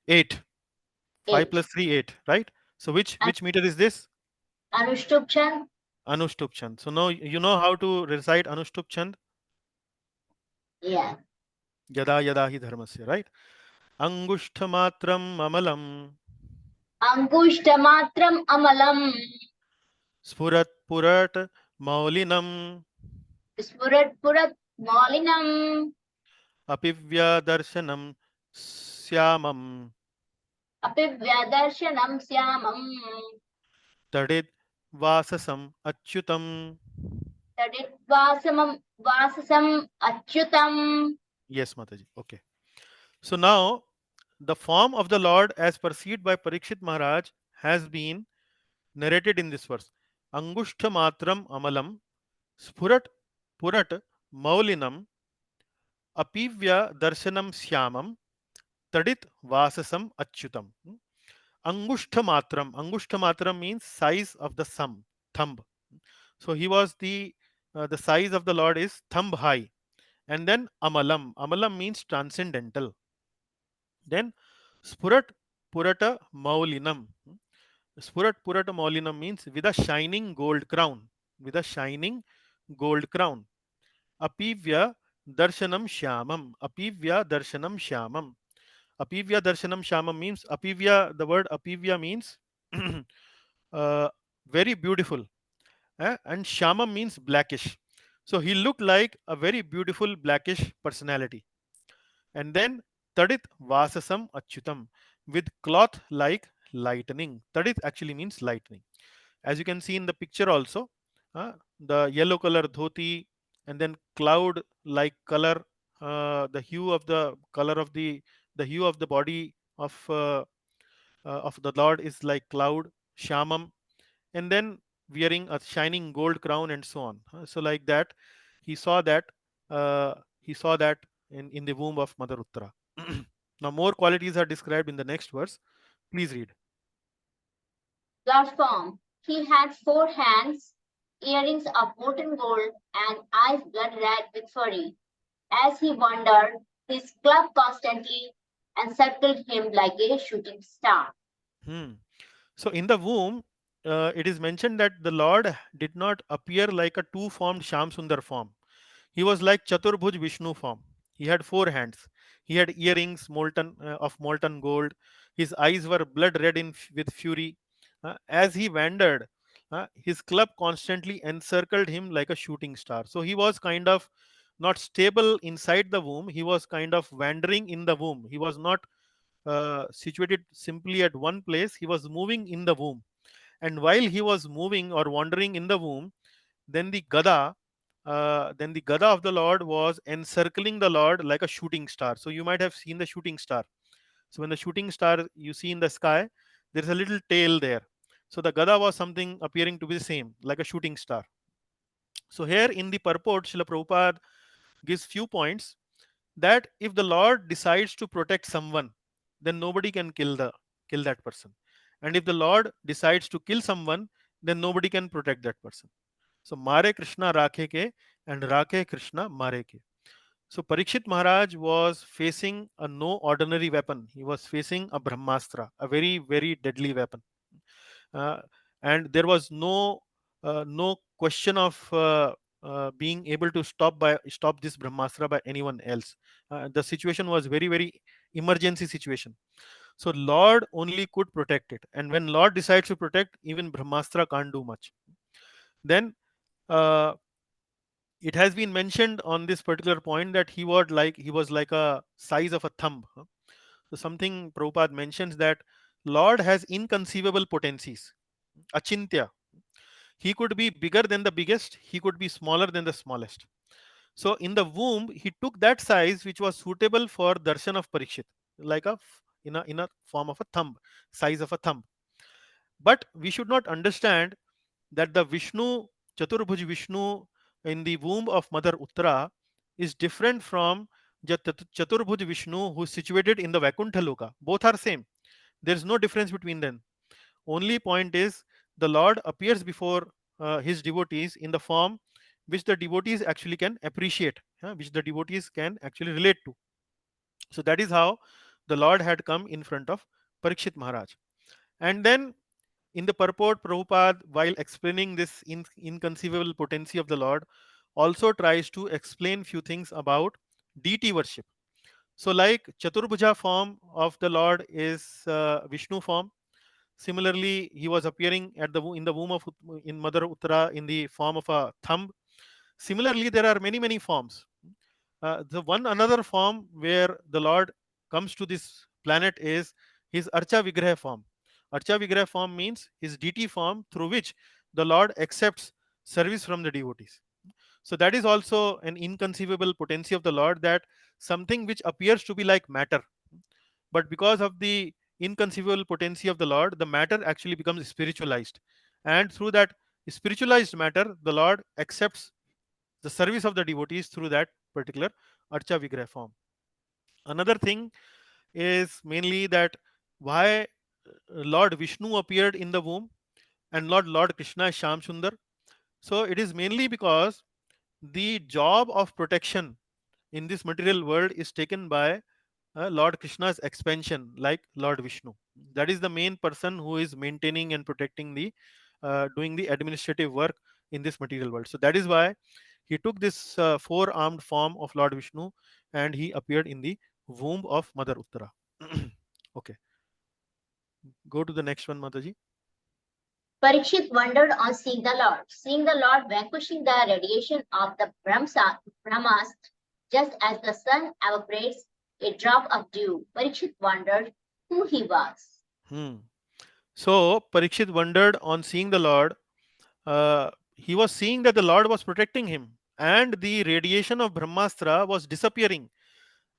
8. 5 8. plus 3, 8, right? So which meter is this? Anushtup Chand. Anushtup Chand. So now you know how to recite Anushtup Chand? Yeah. Yada yada hi dharmasya, right? Angushtamatram amalam Angushtamatram amalam. spurat purat maulinam Spurat purat maulinam. apivya darshanam syamam Apivyadarsanam syamam. tadit vasasam achyutam. Tadit vasasam achyutam. Yes, Mataji. Okay. So now the form of the Lord as perceived by Parikshit Maharaj has been narrated in this verse. Angushta matram amalam spurat purat maulinam apivya darshanam syamam tadit vasasam achyutam. Angushta matram. Angushta matram means size of the thumb. So he was the size of the Lord is thumb high. And then amalam. Amalam means transcendental. Then spurat purata maulinam. Spurat purata maulinam means with a shining gold crown. With a shining gold crown. Apivya darshanam shyamam. Apivya darshanam shyamam. Apivya darshanam shyamam means apivya, the word apivya means uh, very beautiful. And Shama means blackish. So he looked like a very beautiful blackish personality. And then Tadit Vasasam Achyutam, with cloth like lightning. Tadit actually means lightning. As you can see in the picture also, the yellow color dhoti, and then cloud like color, the hue of the color of the hue of the body of the Lord is like cloud, Shamam, and then wearing a shining gold crown and so on. So like that, he saw that he saw that in the womb of Mother Uttara. Now more qualities are described in the next verse. Please read. Lord form. He had 4 hands, earrings of molten gold, and eyes blood red with fury. As he wandered, his club constantly encircled him like a shooting star. Hmm. So in the womb, it is mentioned that the Lord did not appear like a two-formed Sham Sundar form. He was like Chaturbhuj Vishnu form. He had 4 hands. He had earrings of molten gold. His eyes were blood red with fury. As he wandered, his club constantly encircled him like a shooting star. So he was kind of not stable inside the womb. He was kind of wandering in the womb. He was not situated simply at one place. He was moving in the womb. And while he was moving or wandering in the womb, then the gada of the Lord was encircling the Lord like a shooting star. So you might have seen the shooting star. So when the shooting star you see in the sky, there is a little tail there. So the gada was something appearing to be the same, like a shooting star. So here in the purport, Srila Prabhupada gives few points that if the Lord decides to protect someone, then nobody can kill that person. And if the Lord decides to kill someone, then nobody can protect that person. So Mare Krishna Rakhe ke and Rakhe Krishna Mare ke. So Parikshit Maharaj was facing a no ordinary weapon. He was facing a Brahmastra, a very, very deadly weapon. Uh, and there was no question of being able to stop this Brahmastra by anyone else. The situation was very, very emergency situation. So Lord only could protect it. And when Lord decides to protect, even Brahmastra can't do much. Then uh, it has been mentioned on this particular point that he was like a size of a thumb. So something Prabhupada mentions that Lord has inconceivable potencies, achintya. He could be bigger than the biggest, he could be smaller than the smallest. So in the womb, he took that size which was suitable for darshan of Parikshit, like in a form of a thumb, size of a thumb. But we should not understand that the Vishnu, Chaturbhuj Vishnu in the womb of Mother Uttara is different from the Chaturbhuj Vishnu who is situated in the Vaikuntha Loka. Both are same. There is no difference between them. Only point is the Lord appears before his devotees in the form which the devotees actually can appreciate, which the devotees can actually relate to. So that is how the Lord had come in front of Parikshit Maharaj. And then in the purport, Prabhupada, while explaining this inconceivable potency of the Lord, also tries to explain few things about deity worship. So, like Chaturbhuja form of the Lord is Vishnu form. Similarly, he was appearing in the womb of in Mother Uttara in the form of a thumb. Similarly, there are many forms. The one another form where the Lord comes to this planet is his Archa Vigraha form. Archa Vigraha form means his deity form through which the Lord accepts service from the devotees. So that is also an inconceivable potency of the Lord, that something which appears to be like matter, but because of the inconceivable potency of the Lord, the matter actually becomes spiritualized. And through that spiritualized matter, the Lord accepts the service of the devotees through that particular Archa Vigraha form. Another thing is mainly that why Lord Vishnu appeared in the womb and not Lord Krishna is Sham Sundar. So it is mainly because the job of protection in this material world is taken by Lord Krishna's expansion, like Lord Vishnu. That is the main person who is maintaining and protecting doing the administrative work in this material world. So that is why he took this four-armed form of Lord Vishnu and he appeared in the womb of Mother Uttara. Okay, go to the next one, Mataji. Parikshit wondered on seeing the Lord vanquishing the radiation of the Brahmastra, just as the sun evaporates a drop of dew. Parikshit wondered who he was. So Parikshit wondered on seeing the Lord. He was seeing that the Lord was protecting him, and the radiation of Brahmastra was disappearing.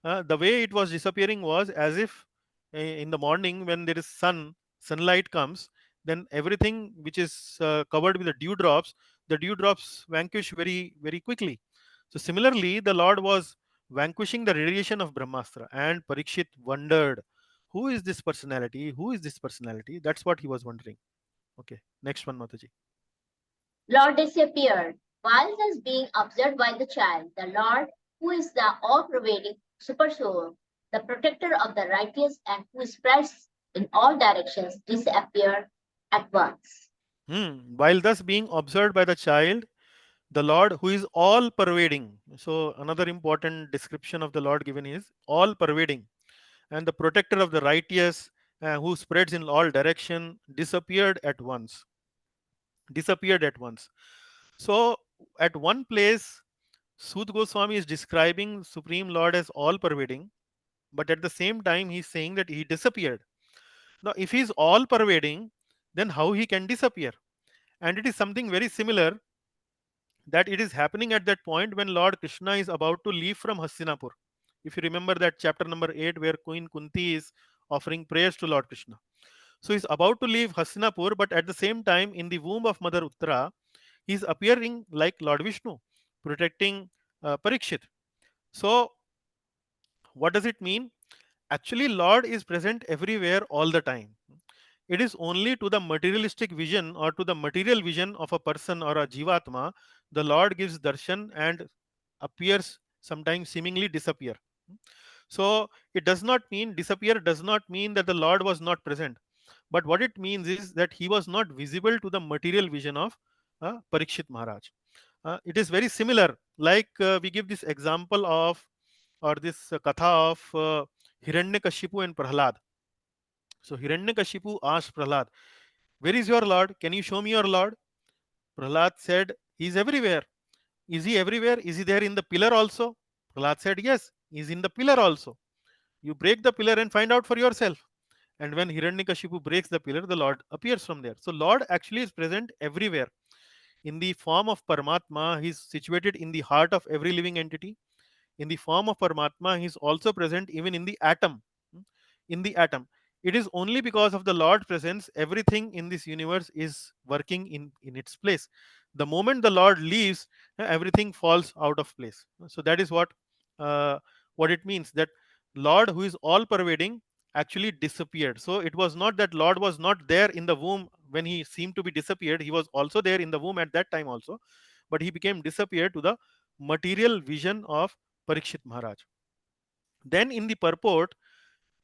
The way it was disappearing was as if in the morning when there is sunlight comes, then everything which is covered with the dewdrops vanquish very very quickly. So similarly, the Lord was vanquishing the radiation of Brahmastra, and Parikshit wondered, who is this personality? Who is this personality? That's what he was wondering. Okay, next one, Mataji. Lord disappeared. While thus being observed by the child, the Lord, who is the all-pervading supersoul, the protector of the righteous and who spreads in all directions, disappeared at once. While thus being observed by the child, the Lord who is all pervading. So, another important description of the Lord given is all pervading, and the protector of the righteous who spreads in all direction disappeared at once. Disappeared at once. So, at one place, Sud Goswami is describing Supreme Lord as all pervading, but at the same time, he's saying that he disappeared. Now, if he's all pervading, then how he can disappear? And it is something very similar that it is happening at that point when Lord Krishna is about to leave from Hastinapur. If you remember that chapter number 8, where Queen Kunti is offering prayers to Lord Krishna. So he's about to leave Hastinapur, but at the same time, in the womb of Mother Uttara, he's appearing like Lord Vishnu, protecting Parikshit. So, what does it mean? Actually, Lord is present everywhere all the time. It is only to the materialistic vision or to the material vision of a person or a jivatma, the Lord gives darshan and appears, sometimes seemingly disappear. So it does not mean disappear, does not mean that the Lord was not present. But what it means is that he was not visible to the material vision of Parikshit Maharaj. It is very similar, like we give this example of, or this katha of Hiranyakashipu and Prahlad. So Hiranyakashipu asked Prahlad, "Where is your Lord? Can you show me your Lord?" Prahlad said, "He is everywhere." "Is he everywhere? Is he there in the pillar also?" Prahlad said, "Yes, he is in the pillar also. You break the pillar and find out for yourself." And when Hiranyakashipu breaks the pillar, the Lord appears from there. So Lord actually is present everywhere. In the form of Paramatma, he is situated in the heart of every living entity. In the form of Paramatma, he is also present even in the atom. In the atom. It is only because of the Lord's presence, everything in this universe is working in its place. The moment the Lord leaves, everything falls out of place. So that is uh, what it means, that Lord who is all pervading actually disappeared. So it was not that Lord was not there in the womb when he seemed to be disappeared. He was also there in the womb at that time also, but he became disappeared to the material vision of Parikshit Maharaj. Then in the purport,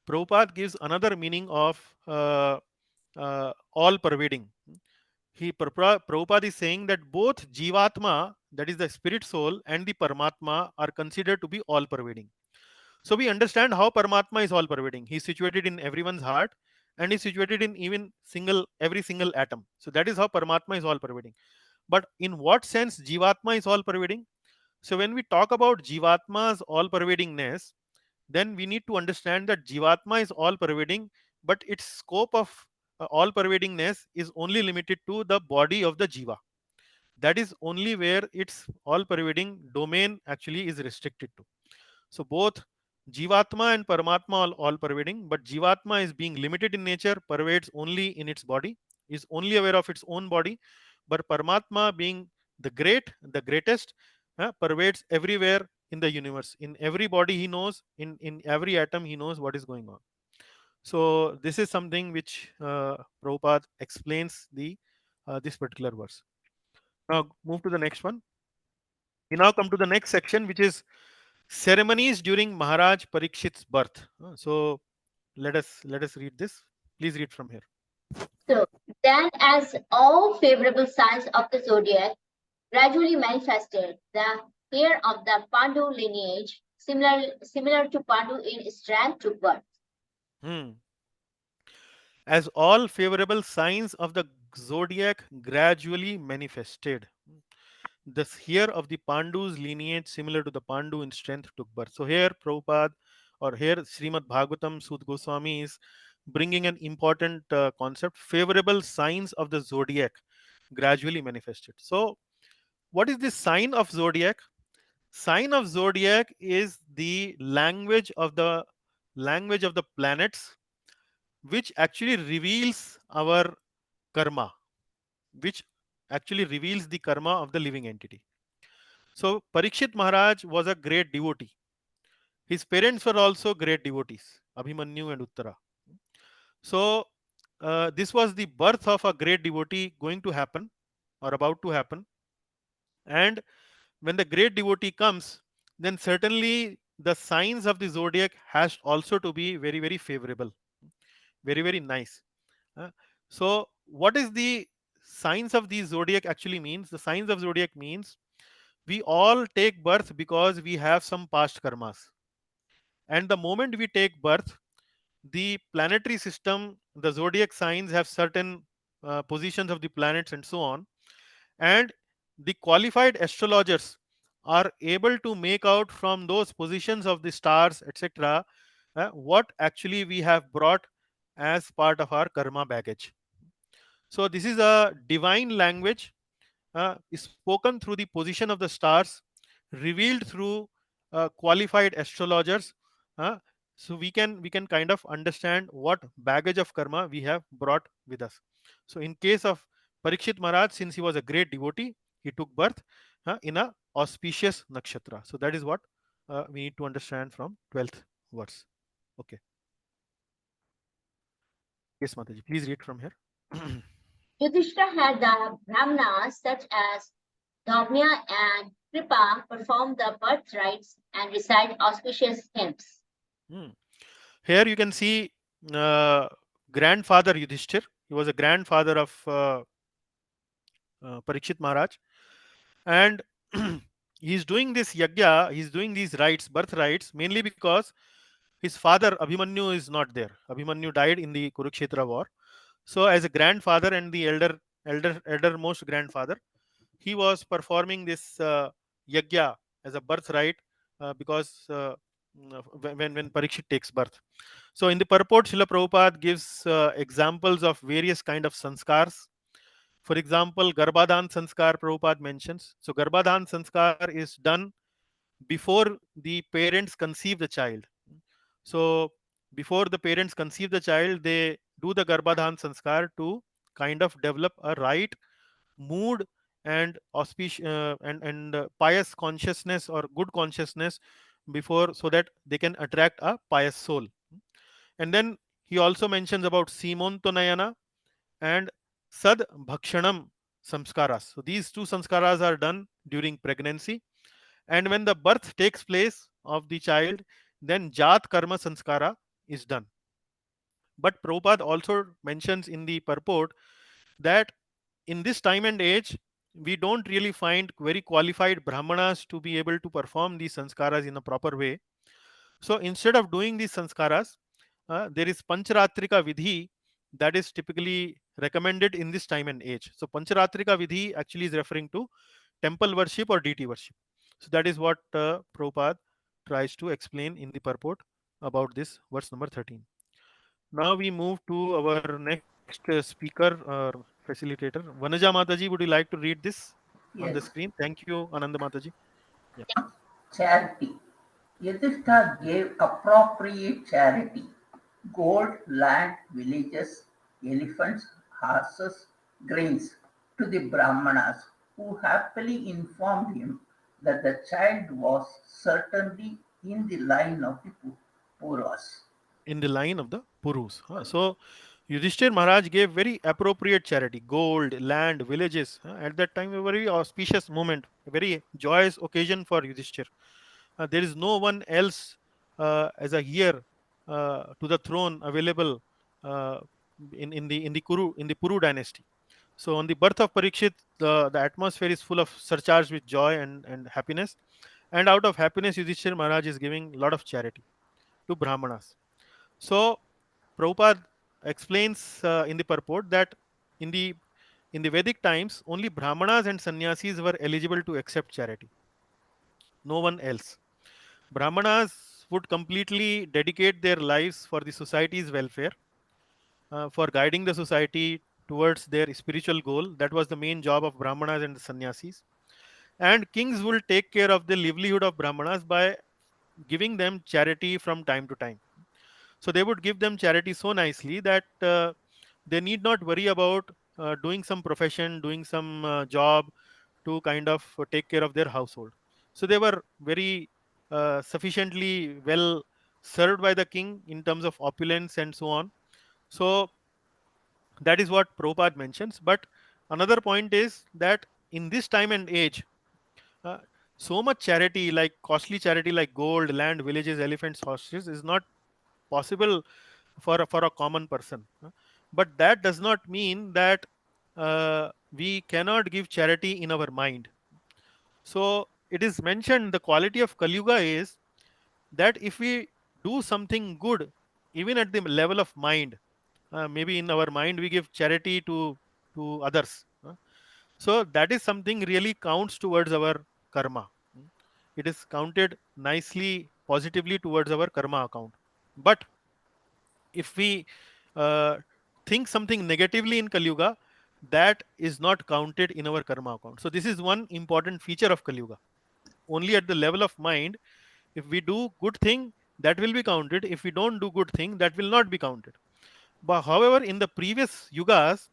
Prabhupada gives another meaning of all pervading. Prabhupada is saying that both Jivatma, that is the spirit soul, and the Paramatma are considered to be all pervading. So we understand how Paramatma is all pervading. He is situated in everyone's heart and is situated in even every single atom. So that is how Paramatma is all pervading. But in what sense Jivatma is all pervading? So when we talk about Jivatma's all pervadingness, then we need to understand that Jivatma is all pervading, but its scope of all pervadingness is only limited to the body of the Jiva. That is only where its all pervading domain actually is restricted to. So both Jivatma and Paramatma are all pervading, but Jivatma is being limited in nature, pervades only in its body, is only aware of its own body, but Paramatma, being the greatest, pervades everywhere in the universe. In every body he knows, in every atom he knows what is going on. So this is something which Prabhupada explains this particular verse. Now move to the next one. We now come to the next section, which is ceremonies during Maharaj Parikshit's birth. So let us read this. Please read from here. So then, as all favorable signs of the zodiac gradually manifested, the heir of the Pandu lineage, similar to Pandu in strength, took birth. As all favorable signs of the zodiac gradually manifested. The here of the Pandus lineage, similar to the Pandu in strength, took birth. So here Prabhupada, or here Srimad Bhagavatam Sud Goswami is bringing an important concept: favorable signs of the zodiac gradually manifested. So what is the sign of zodiac? Sign of zodiac is the language of the planets, which actually reveals our karma, which actually reveals the karma of the living entity. So Parikshit Maharaj was a great devotee. His parents were also great devotees, Abhimanyu and Uttara. So this was the birth of a great devotee going to happen or about to happen. And when the great devotee comes, then certainly the signs of the zodiac has also to be very, very favorable, very, very nice. Uh, so what is the signs of the zodiac actually means? The signs of zodiac means we all take birth because we have some past karmas. And the moment we take birth, the planetary system, the zodiac signs have certain positions of the planets and so on. And the qualified astrologers are able to make out from those positions of the stars, etc., what actually we have brought as part of our karma baggage. So, this is a divine language spoken through the position of the stars, revealed through qualified astrologers. uh, so we can kind of understand what baggage of karma we have brought with us. So in case of Parikshit Maharaj, since he was a great devotee, he took birth in a auspicious nakshatra. So that is what we need to understand from 12th verse. Okay. Yes, Mataji, please read from here. Yudhishthira had the brahmanas such as Dhaumya and Kripa perform the birth rites and recite auspicious hymns. Hmm. Here you can see grandfather Yudhishthir. He was a grandfather of Parikshit Maharaj, and he's doing this yagya, he's doing these rites, birth rites, mainly because his father Abhimanyu is not there. Abhimanyu died in the Kurukshetra war. So, as a grandfather and the eldermost grandfather, he was performing this yagya as a birth rite because when Parikshit takes birth. So, in the purport, Srila Prabhupada gives examples of various kind of sanskars. For example, Garbhadhan Sanskar Prabhupada mentions. So, Garbhadhan Sanskar is done before the parents conceive the child. So, before the parents conceive the child, they do the Garbhadhan Sanskar to kind of develop a right mood and pious consciousness or good consciousness before, so that they can attract a pious soul. And then he also mentions about Simontonayana and Sad Bhakshanam samskaras. So these two samskaras are done during pregnancy, and when the birth takes place of the child, then Jat Karma Sanskara is done. But Prabhupada also mentions in the purport that in this time and age, we don't really find very qualified brahmanas to be able to perform these sanskaras in a proper way. So instead of doing these sanskaras, there is Pancharatrika Vidhi that is typically recommended in this time and age. So Pancharatrika Vidhi actually is referring to temple worship or deity worship. So that is what Prabhupada tries to explain in the purport about this verse number 13. Now we move to our next speaker or facilitator. Vanaja Mataji, would you like to read this on the Yes, screen? Thank you, Ananda Mataji. Yeah. charity. Yudhishthira gave appropriate charity: gold, land, villages, elephants, horses, grains to the Brahmanas, who happily informed him that the child was certainly in the line of the Purus. In the line of the Purus. So Yudhishthir Maharaj gave very appropriate charity, gold, land, villages. At that time, a very auspicious moment, a very joyous occasion for Yudhishthir. There is no one else as a heir to the throne available uh, in the Puru dynasty. So on the birth of Parikshit, the atmosphere is full of surcharged with joy and happiness. And out of happiness, Yudhishthir Maharaj is giving a lot of charity to Brahmanas. So Prabhupada explains in the purport that in the in the Vedic times, only Brahmanas and sannyasis were eligible to accept charity. No one else. Brahmanas would completely dedicate their lives for the society's welfare, for guiding the society towards their spiritual goal. That was the main job of Brahmanas and the sannyasis. And kings will take care of the livelihood of Brahmanas by giving them charity from time to time. So they would give them charity so nicely that they need not worry about doing some profession, doing some job to kind of take care of their household. So they were very sufficiently well served by the king in terms of opulence and so on. So that is what Prabhupada mentions. But another point is that in this time and age, uh, so much charity, like costly charity like gold, land, villages, elephants, horses, is not possible for a common person. But that does not mean that we cannot give charity in our mind. So it is mentioned the quality of Kali Yuga is that if we do something good, even at the level of mind, maybe in our mind we give charity to others. So that is something really counts towards our karma. It is counted nicely, positively towards our karma account. But if we uh, think something negatively in Kali Yuga, that is not counted in our karma account. So this is one important feature of Kali Yuga. Only at the level of mind, if we do good thing, that will be counted. If we don't do good thing, that will not be counted. But however, in the previous yugas,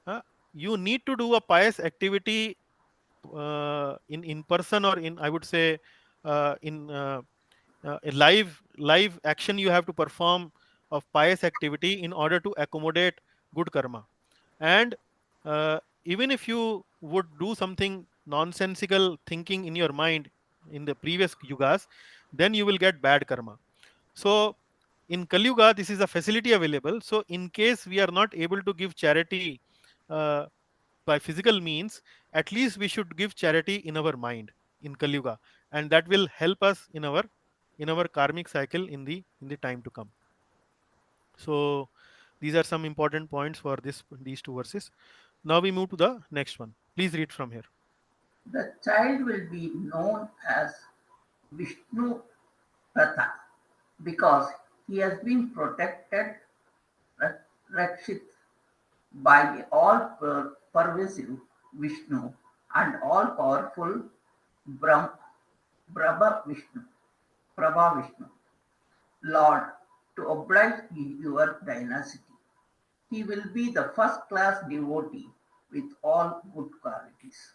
uh, you need to do a pious activity in person, or in, I would say, in a live action you have to perform of pious activity in order to accommodate good karma. And even if you would do something nonsensical thinking in your mind in the previous yugas, then you will get bad karma. So in Kali Yuga, this is a facility available. So in case we are not able to give charity uh, by physical means, at least we should give charity in our mind in Kali Yuga, and that will help us in our karmic cycle in the time to come. So these are some important points for these two verses. Now we move to the next one. Please read from here. The child will be known as Vishnu Ratha because he has been protected, Rakshit, by the all-pervasive Vishnu and all-powerful Brahm, Brahma Vishnu, Prabha Vishnu, Lord, to oblige your dynasty. He will be the first-class devotee with all good qualities.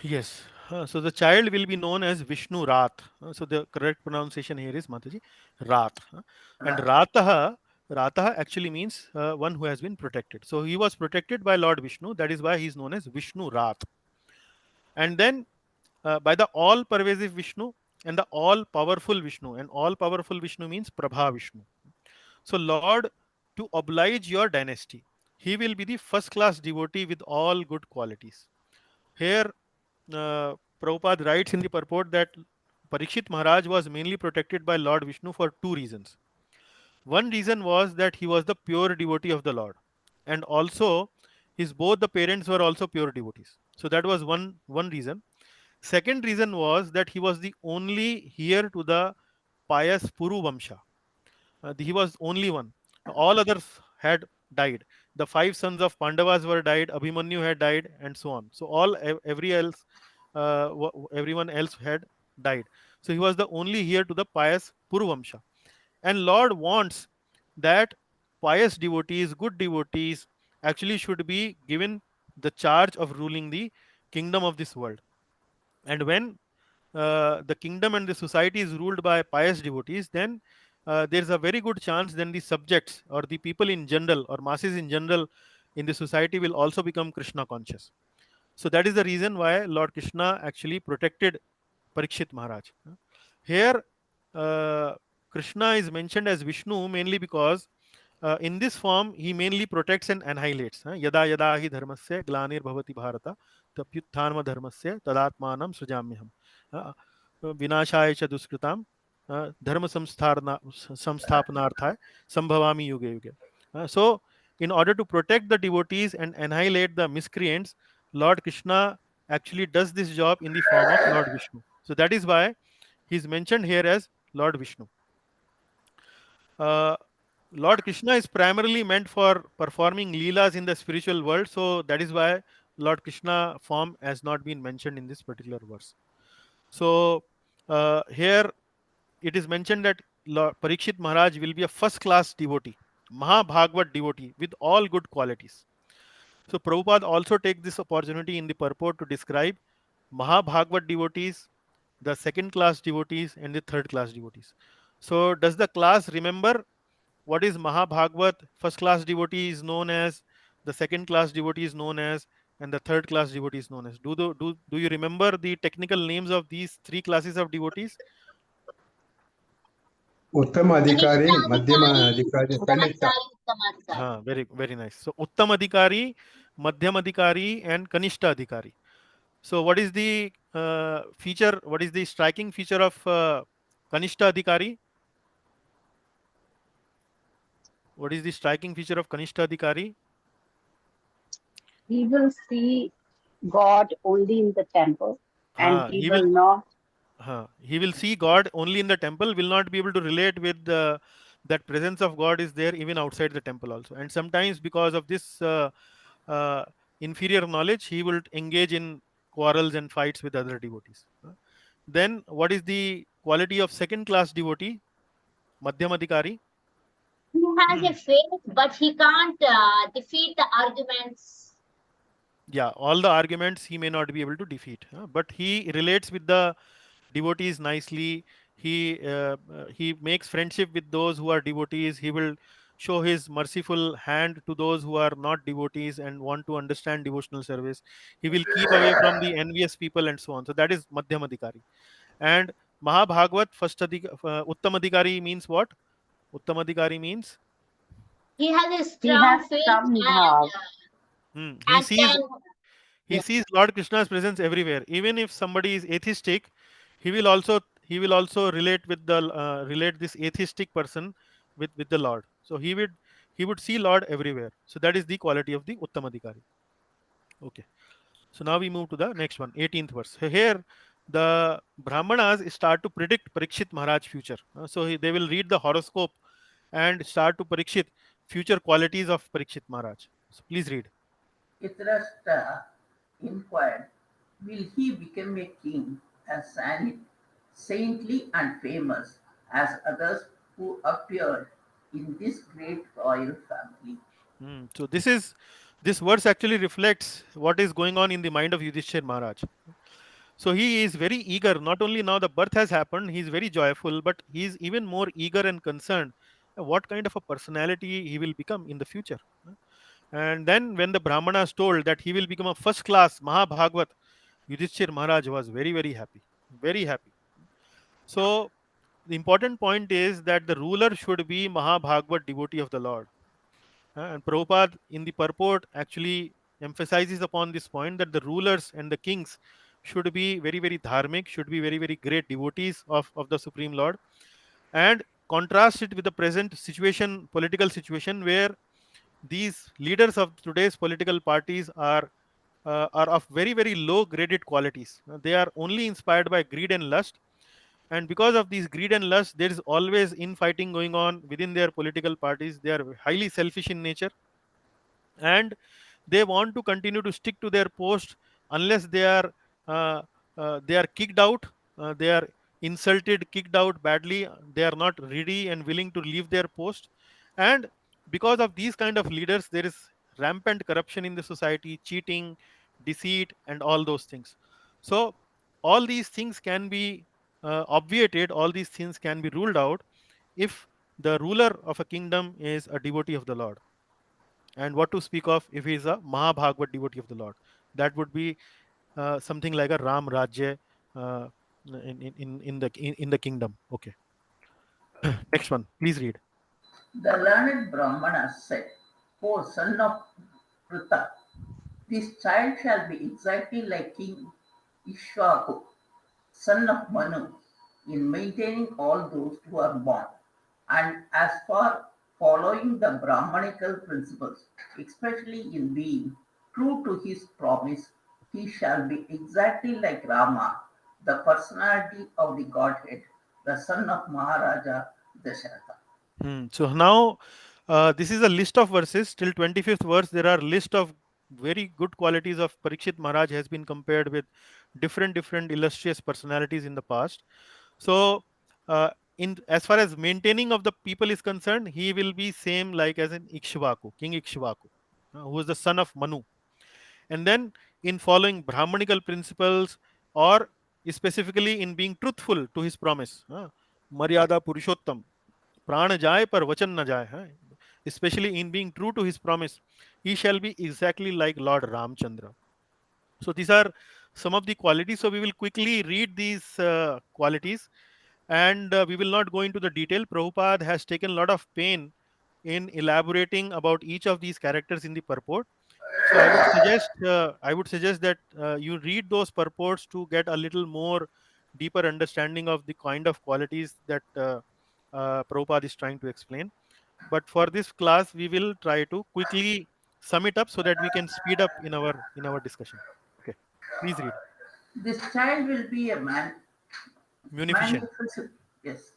Yes. So the child will be known as Vishnu Rat. So the correct pronunciation here is Mataji Rat. And Ratha. Rataha actually means one who has been protected. So he was protected by Lord Vishnu. That is why he is known as Vishnu Rat. And then by the all pervasive Vishnu and the all powerful Vishnu. And all powerful Vishnu means Prabha Vishnu. So Lord, to oblige your dynasty, he will be the first class devotee with all good qualities. Here, Prabhupada writes in the purport that Parikshit Maharaj was mainly protected by Lord Vishnu for two reasons. One reason was that he was the pure devotee of the Lord, and also his both the parents were also pure devotees. So that was one reason. Second reason was that he was the only heir to the pious Puru Vamsha. He was only one. All others had died. The five sons of Pandavas were died. Abhimanyu had died, and so on. So everyone else had died. So he was the only heir to the pious Puruvamsha. And Lord wants that pious devotees, good devotees, actually should be given the charge of ruling the kingdom of this world. And when the kingdom and the society is ruled by pious devotees, then there's a very good chance then the subjects or the people in general or masses in general in the society will also become Krishna conscious. So that is the reason why Lord Krishna actually protected Parikshit Maharaj. Here, Krishna is mentioned as Vishnu mainly because in this form he mainly protects and annihilates. Yada yada hi dharmasya glanir bhavati bharata tapyutthanma dharmasya tadatmanam srijamyaham. Uh, विनाशाय च दुष्कृताम धर्म संस्थापनार्थाय संभवामि युगे युगे. So in order to protect the devotees and annihilate the miscreants, Lord Krishna actually does this job in the form of Lord Vishnu. So that is why he is mentioned here as Lord Vishnu. Uh, Lord Krishna is primarily meant for performing leelas in the spiritual world, so that is why Lord Krishna form has not been mentioned in this particular verse. So here it is mentioned that Lord Parikshit Maharaj will be a first class devotee, Mahabhagavad devotee with all good qualities. So Prabhupada also takes this opportunity in the purport to describe Mahabhagavad devotees, the second class devotees, and the third class devotees. So does the class remember what is Mahabhagavat? First class devotee is known as, the second class devotee is known as, and the third class devotee is known as. Do you remember the technical names of these three classes of devotees? उत्तम अधिकारी मध्यम Kanishta अधिकारी कनिष्ठ Adhikari, Uttamadhikari. Very nice. So Uttam Adhikari, Madhyam Adhikari, and Kanishta Adhikari. So what is the feature? What is the striking feature of Kanishta Adhikari? What is the striking feature of Kanishta Adhikari? He will see God only in the temple, and he He will not. will see God only in the temple, will not be able to relate with that presence of God is there even outside the temple also. And sometimes because of this uh, inferior knowledge, he will engage in quarrels and fights with other devotees. Then what is the quality of second class devotee, Madhyam Adhikari? He has a faith, but he can't defeat the arguments. Yeah, all the arguments he may not be able to defeat, but he relates with the devotees nicely. He makes friendship with those who are devotees. He will show his merciful hand to those who are not devotees and want to understand devotional service. He will keep away from the envious people and so on. So that is Madhyam Adhikari. And Mahabhagavat Uttam Adhikari means what? Uttam Adhikari means He has a He strong has faith some bhav. he and sees can. he sees Lord Krishna's presence everywhere. Even if somebody is atheistic, he will also relate with the relate this atheistic person with the Lord. So he would see Lord everywhere. So that is the quality of the Uttamadhikari. Okay. So now we move to the next one, 18th verse. Here the Brahmanas start to predict Parikshit Maharaj future. They will read the horoscope and start to Parikshit future qualities of Parikshit Maharaj. So please read. Dhritarashtra inquired, will he become a king as saintly and famous as others who appeared in this great royal family? So this verse actually reflects what is going on in the mind of Yudhishthir Maharaj. So he is very eager. Not only now the birth has happened, he is very joyful, but he is even more eager and concerned what kind of a personality he will become in the future. And then when the Brahmanas told that he will become a first class Mahabhagavat, Yudhishthir Maharaj was very happy, very happy. So the important point is that the ruler should be Mahabhagavat devotee of the Lord. And Prabhupada in the purport actually emphasizes upon this point that the rulers and the kings should be very dharmic, should be very great devotees of the Supreme Lord, and contrast it with the present situation, political situation, where these leaders of today's political parties are of very low graded qualities. They are only inspired by greed and lust, and because of these greed and lust, there is always infighting going on within their political parties. They are highly selfish in nature, and they want to continue to stick to their post unless uh, they are kicked out, they are insulted, kicked out badly, they are not ready and willing to leave their post. And because of these kind of leaders, there is rampant corruption in the society, cheating, deceit, and all those things. So all these things can be obviated, all these things can be ruled out if the ruler of a kingdom is a devotee of the Lord. And what to speak of if he is a Mahabhagavat devotee of the Lord? That would be something like a Ram Rajya in the kingdom. Okay. Next one, please read. The learned Brahmana said, O son of Pritha, this child shall be exactly like King Ishwaku, son of Manu, in maintaining all those who are born. And as for following the Brahmanical principles, especially in being true to his promise, he shall be exactly like Rama, the personality of the Godhead, the son of Maharaja Dasharatha. So now this is a list of verses till 25th verse. There are list of very good qualities of Parikshit Maharaj has been compared with different illustrious personalities in the past. So uh, in as far as maintaining of the people is concerned, he will be same like as an Ikshvaku, King Ikshvaku, who is the son of Manu. And then in following Brahmanical principles, or specifically in being truthful to his promise, Maryada Purushottam, प्राण जाए पर वचन न जाए, हाँ? Especially in being true to his promise, he shall be exactly like Lord Ramchandra. So these are some of the qualities. So we will quickly read these qualities, and we will not go into the detail. Prabhupada has taken a lot of pain in elaborating about each of these characters in the purport. So I would suggest that you read those purports to get a little more deeper understanding of the kind of qualities that Prabhupada is trying to explain. But for this class, we will try to quickly sum it up so that we can speed up in our discussion. Okay, please read. This child will be a Munificent. magnificent, yes,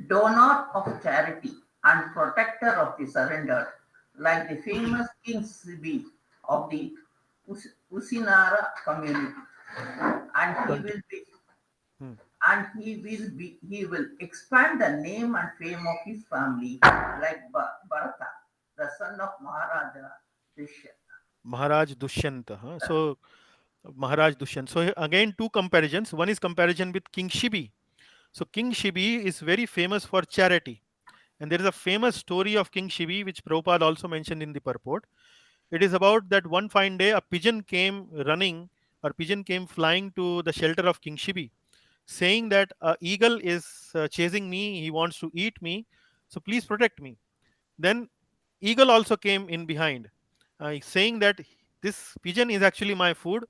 donor of charity and protector of the surrendered, like the famous King Sibi of the Usinara community. And he Cont- will be hmm. he will expand the name and fame of his family like Bharata, the son of Maharaja Drishyata. Maharaj Dushyanta. So Maharaj Dushyant. So again, two comparisons. One is comparison with King Shibi. So King Shibi is very famous for charity. And there is a famous story of King Shibi, which Prabhupada also mentioned in the purport. It is about that one fine day, a pigeon came running, or pigeon came flying to the shelter of King Shibi, saying that a eagle is chasing me, he wants to eat me, so please protect me. Then eagle also came in behind, saying that this pigeon is actually my food.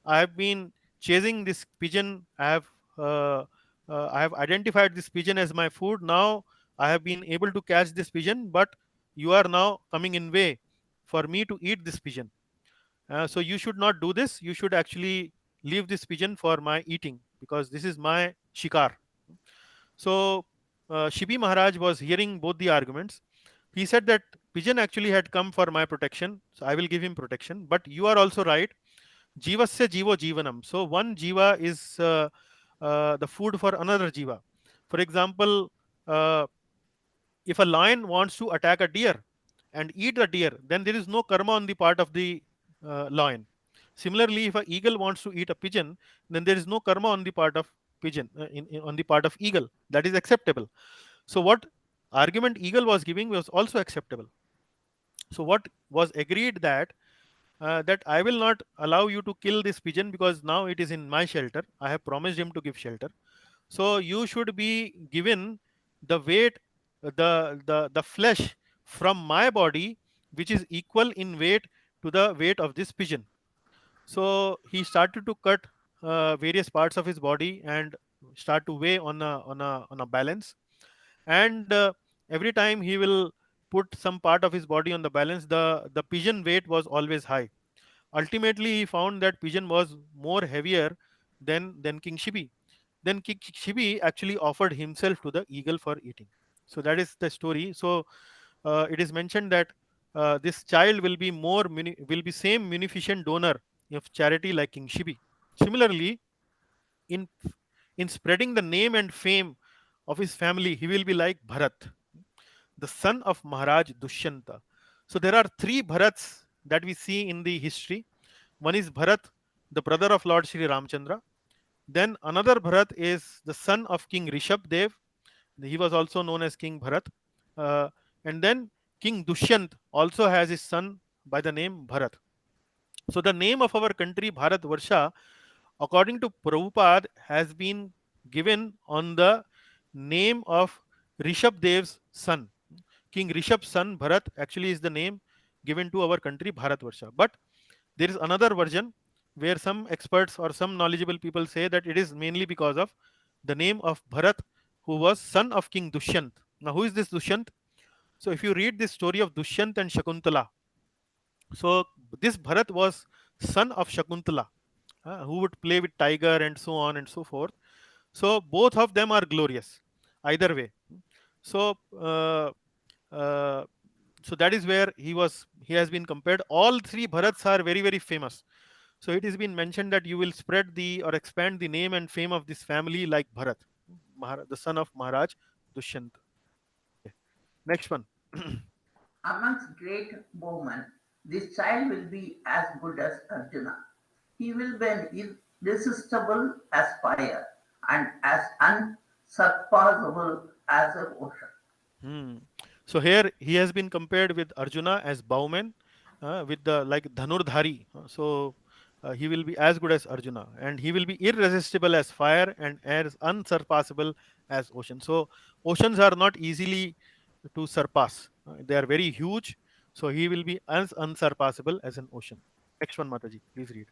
I have been chasing this pigeon. Uh, I have identified this pigeon as my food. Now I have been able to catch this pigeon, but you are now coming in way for me to eat this pigeon. So you should not do this. You should actually leave this pigeon for my eating, because this is my shikar. So Shibi Maharaj was hearing both the arguments. He said that pigeon actually had come for my protection, so I will give him protection. But you are also right. Jivasya jivo jivanam. So one jiva is the food for another jiva. For example, uh, if a lion wants to attack a deer and eat the deer, then there is no karma on the part of the lion. Similarly, if an eagle wants to eat a pigeon, then there is no karma on the part of pigeon, on the part of eagle. That is acceptable. So what argument eagle was giving was also acceptable. So what was agreed that that I will not allow you to kill this pigeon, because now it is in my shelter. I have promised him to give shelter. So you should be given the weight, the flesh from my body, which is equal in weight to the weight of this pigeon. So he started to cut various parts of his body and start to weigh on a balance. And every time he will put some part of his body on the balance, the pigeon weight was always high. Ultimately, he found that pigeon was more heavier than King Shibi. Then King Shibi actually offered himself to the eagle for eating. So that is the story. So it is mentioned that this child will be will be same munificent donor of charity like King Shibi. Similarly, in in spreading the name and fame of his family, he will be like Bharat, the son of Maharaj Dushyanta. So there are three Bharats that we see in the history. One is Bharat, the brother of Lord Sri Ramchandra. Then another Bharat is the son of King Rishabh Dev. He was also known as King Bharat. Uh, and then King Dushyant also has his son by the name Bharat. So the name of our country, Bharat Varsha, according to Prabhupada, has been given on the name of Rishabh Dev's son. King Rishabh's son, Bharat, actually is the name given to our country, Bharat Varsha. But there is another version where some experts or some knowledgeable people say that it is mainly because of the name of Bharat, who was son of King Dushyant. Now, who is this Dushyant? So if you read this story of Dushyant and Shakuntala, so this Bharat was son of Shakuntala, who would play with tiger and so on and so forth. So both of them are glorious, either way. So uh, uh, so that is where he has been compared. All three Bharats are very very famous. So it has been mentioned that you will spread the or expand the name and fame of this family like Bharat, the son of Maharaj Dushyant. Okay, next one. Amongst great bowmen, this child will be as good as Arjuna. He will be irresistible as fire and as unsurpassable as an ocean. Hmm. So here he has been compared with Arjuna as bowman, with the like Dhanurdhari. He will be as good as Arjuna, and he will be irresistible as fire and as unsurpassable as ocean. So oceans are not easily to surpass. They are very huge. So he will be as unsurpassable as an ocean. Next one, Mataji, please read.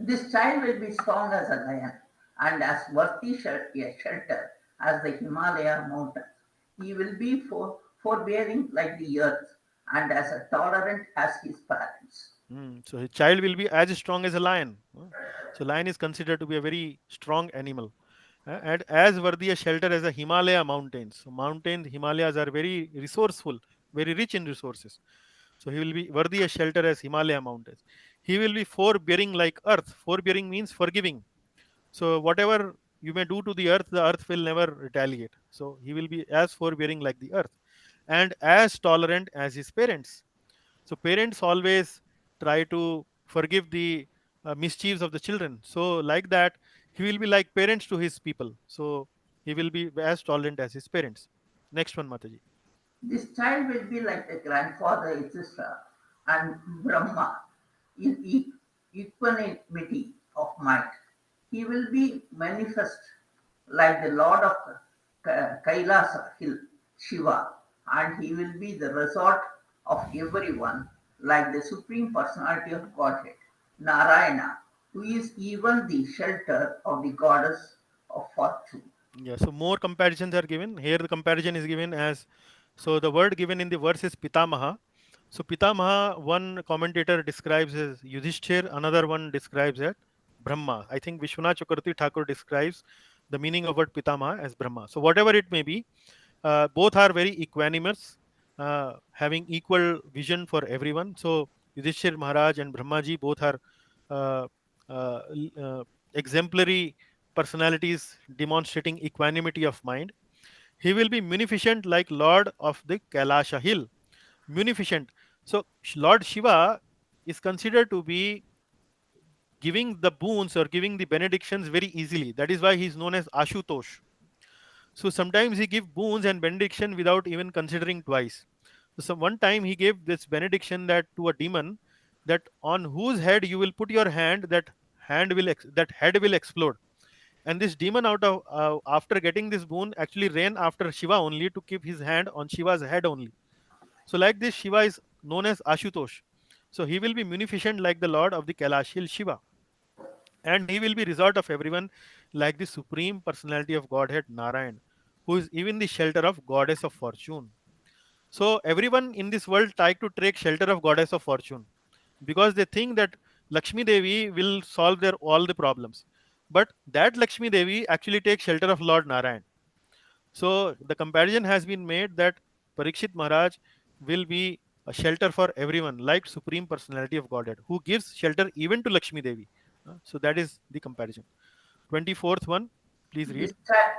This child will be strong as a lion and as worthy a shelter as the Himalaya mountains. He will be forbearing like the earth and as tolerant as his parents. So his child will be as strong as a lion. So lion is considered to be a very strong animal, and as worthy a shelter as the Himalaya mountains. So mountains, Himalayas are very resourceful, very rich in resources. So he will be worthy a shelter as Himalaya mountains. He will be forbearing like earth. Forbearing means forgiving. So whatever you may do to the earth will never retaliate. So he will be as forbearing like the earth, and as tolerant as his parents. So parents always try to forgive the mischiefs of the children. So like that, he will be like parents to his people. So he will be as tolerant as his parents. Next one, Mataji. This child will be like the grandfather Isisra and Brahma in equanimity of might. He will be manifest like the Lord of Kailasa hill, Shiva, and he will be the resort of everyone like the Supreme Personality of Godhead, Narayana, who is even the shelter of the goddess of fortune. Yeah, so more comparisons are given. Here the comparison is given as, so the word given in the verse is Pitamaha. So Pitamaha, one commentator describes as Yudhishthir, another one describes as Brahma. I think Vishwanath Chakravarti Thakur describes the meaning of word Pitamaha as Brahma. So whatever it may be, both are very equanimous, having equal vision for everyone. So Yudhishthir Maharaj and Brahmaji both are uh, uh, exemplary personalities demonstrating equanimity of mind. He will be munificent like Lord of the Kailasha hill. Munificent. So Lord Shiva is considered to be giving the boons or giving the benedictions very easily. That is why he is known as Ashutosh. So sometimes he give boons and benediction without even considering twice. So one time he gave this benediction that to a demon, that on whose head you will put your hand, that head will explode. And this demon, out of after getting this boon, actually ran after Shiva only to keep his hand on Shiva's head only. So like this, Shiva is known as Ashutosh. So he will be munificent like the Lord of the Kailash hill, Shiva, and he will be resort of everyone like the supreme personality of Godhead, Narayan, who is even the shelter of goddess of fortune. So everyone in this world try to take shelter of goddess of fortune because they think that Lakshmi Devi will solve their all the problems, but that Lakshmi Devi actually takes shelter of Lord Narayan. So the comparison has been made that Parikshit Maharaj will be a shelter for everyone, like Supreme Personality of Godhead, who gives shelter even to Lakshmi Devi. So that is the comparison. 24th one, please This read. child,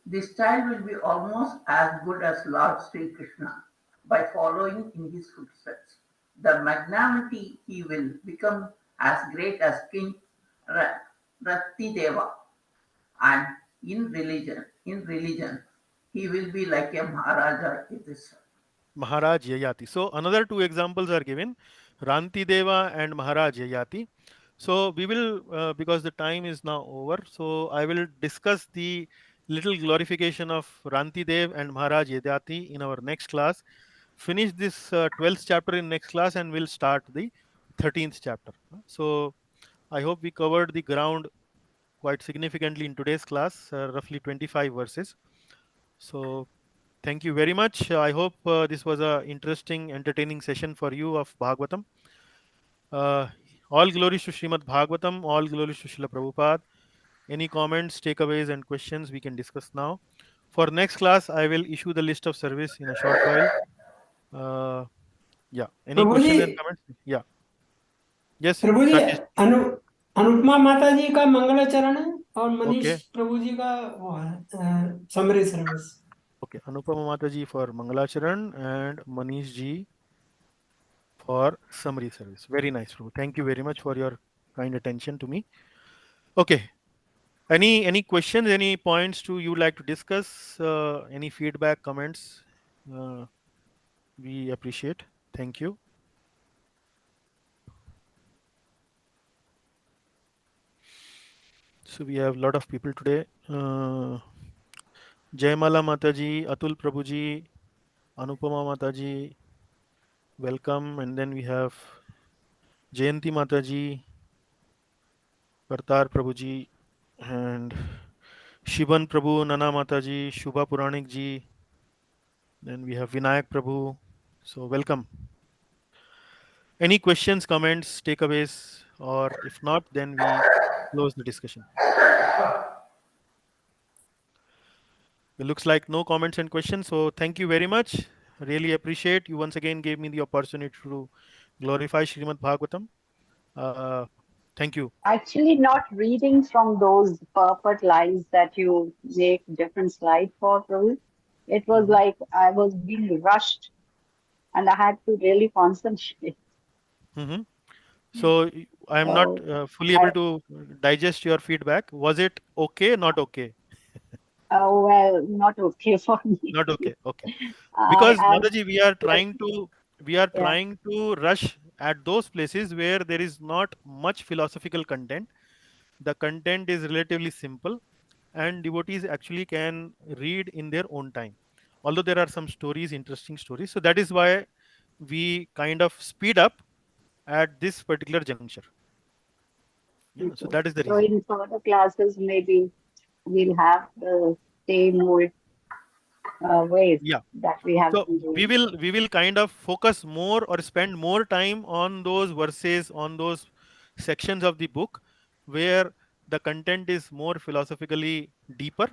this child will be almost as good as Lord Sri Krishna by following in his footsteps. The magnanimity he will become as great as King Ratideva, and in religion, he will be like a Maharaja Yudhishthira. Maharaj Yayati. So another two examples are given, Ranti Deva and Maharaj Yayati. So we will, because the time is now over, so I will discuss the little glorification of Ranti Dev and Maharaj Yayati in our next class. Finish this 12th chapter in next class and we'll start the 13th chapter. So I hope we covered the ground quite significantly in today's class, roughly 25 verses. So Thank you very much. I hope this was a interesting, entertaining session for you of Bhagavatam. Uh, all glories to Srimad Bhagavatam. All glories to Srila Prabhupada. Any comments, takeaways, and questions we can discuss now. For next class, I will issue the list of service in a short while. Uh, yeah. Any Prabhu ji questions and comments? Yeah. Yes, Prabhu ji Rajesh. Anupama माता जी का मंगलाचरण है और Manish Okay. प्रभु जी का वो है summary service. Okay. Anupama Mataji for Mangalacharan and Manish ji for summary service. Very nice, Prabhu. Thank you very much for your kind attention to me. Okay. Any questions? Any points to you like to discuss? Any feedback, comments? We appreciate. Thank you. So we have a lot of people today. Jaimala Mataji, Atul Prabhuji, Anupama Mataji, welcome. And then we have Jayanti Mataji, Kartar Prabhuji, and Shivan Prabhu, Nana Mataji, Shubha Puranik ji. Then we have Vinayak Prabhu. So welcome. Any questions, comments, takeaways, or if not, then we close the discussion. It looks like no comments and questions. So thank you very much. Really appreciate you once again gave me the opportunity to glorify Srimad Bhagavatam. Thank you. Actually, not reading from those perfect lines that you make different slide for, Prabhu. It was like I was being rushed and I had to really concentrate. Mhm. So I am not So, fully able I, to digest your feedback. Was it okay? Not okay? well, not okay for me. Not okay. Okay. I Because am Mataji, like, we are yeah, trying to rush at those places where there is not much philosophical content. The content is relatively simple, and devotees actually can read in their own time. Although there are some stories, interesting stories. So that is why we kind of speed up at this particular juncture. Yeah. So okay. that is the So reason. in further classes, maybe we'll have the same old ways Yeah. that we have So been doing. we will kind of focus more or spend more time on those verses, on those sections of the book where the content is more philosophically deeper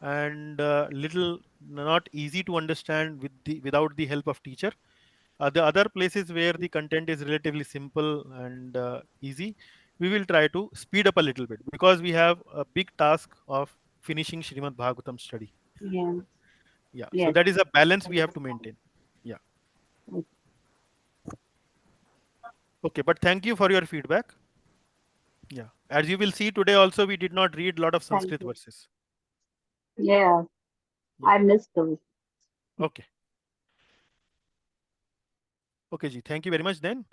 and little not easy to understand without the help of teacher. The other places where the content is relatively simple and easy, we will try to speed up a little bit because we have a big task of finishing Srimad Bhagavatam study. Yeah, Yeah, so yes, that is a balance we have to understand. maintain. Yeah. Okay, but thank you for your feedback. Yeah, as you will see today also we did not read a lot of Thank Sanskrit you. verses. Yeah, Yeah. I missed those. Okay. Okay, ji. Thank you very much. Then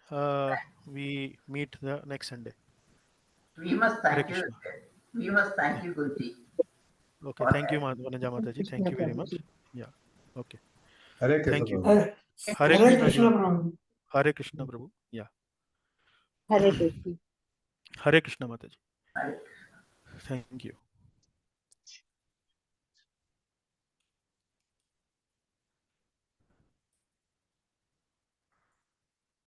we meet the next Sunday. We must Hare thank you. Krishna. We must Yeah. thank you, Guruji, Okay. for Thank you, that. Vanaja Mataji. Krishna Thank you very Prabhu much. Ji. Yeah. Okay. Hare Krishna Thank you. Prabhu. Hare Hare Hare Krishna Krishna ji. Prabhu. Hare Krishna Prabhu. Yeah. Hare Krishna. Hare Krishna Mataji. Right? Thank you.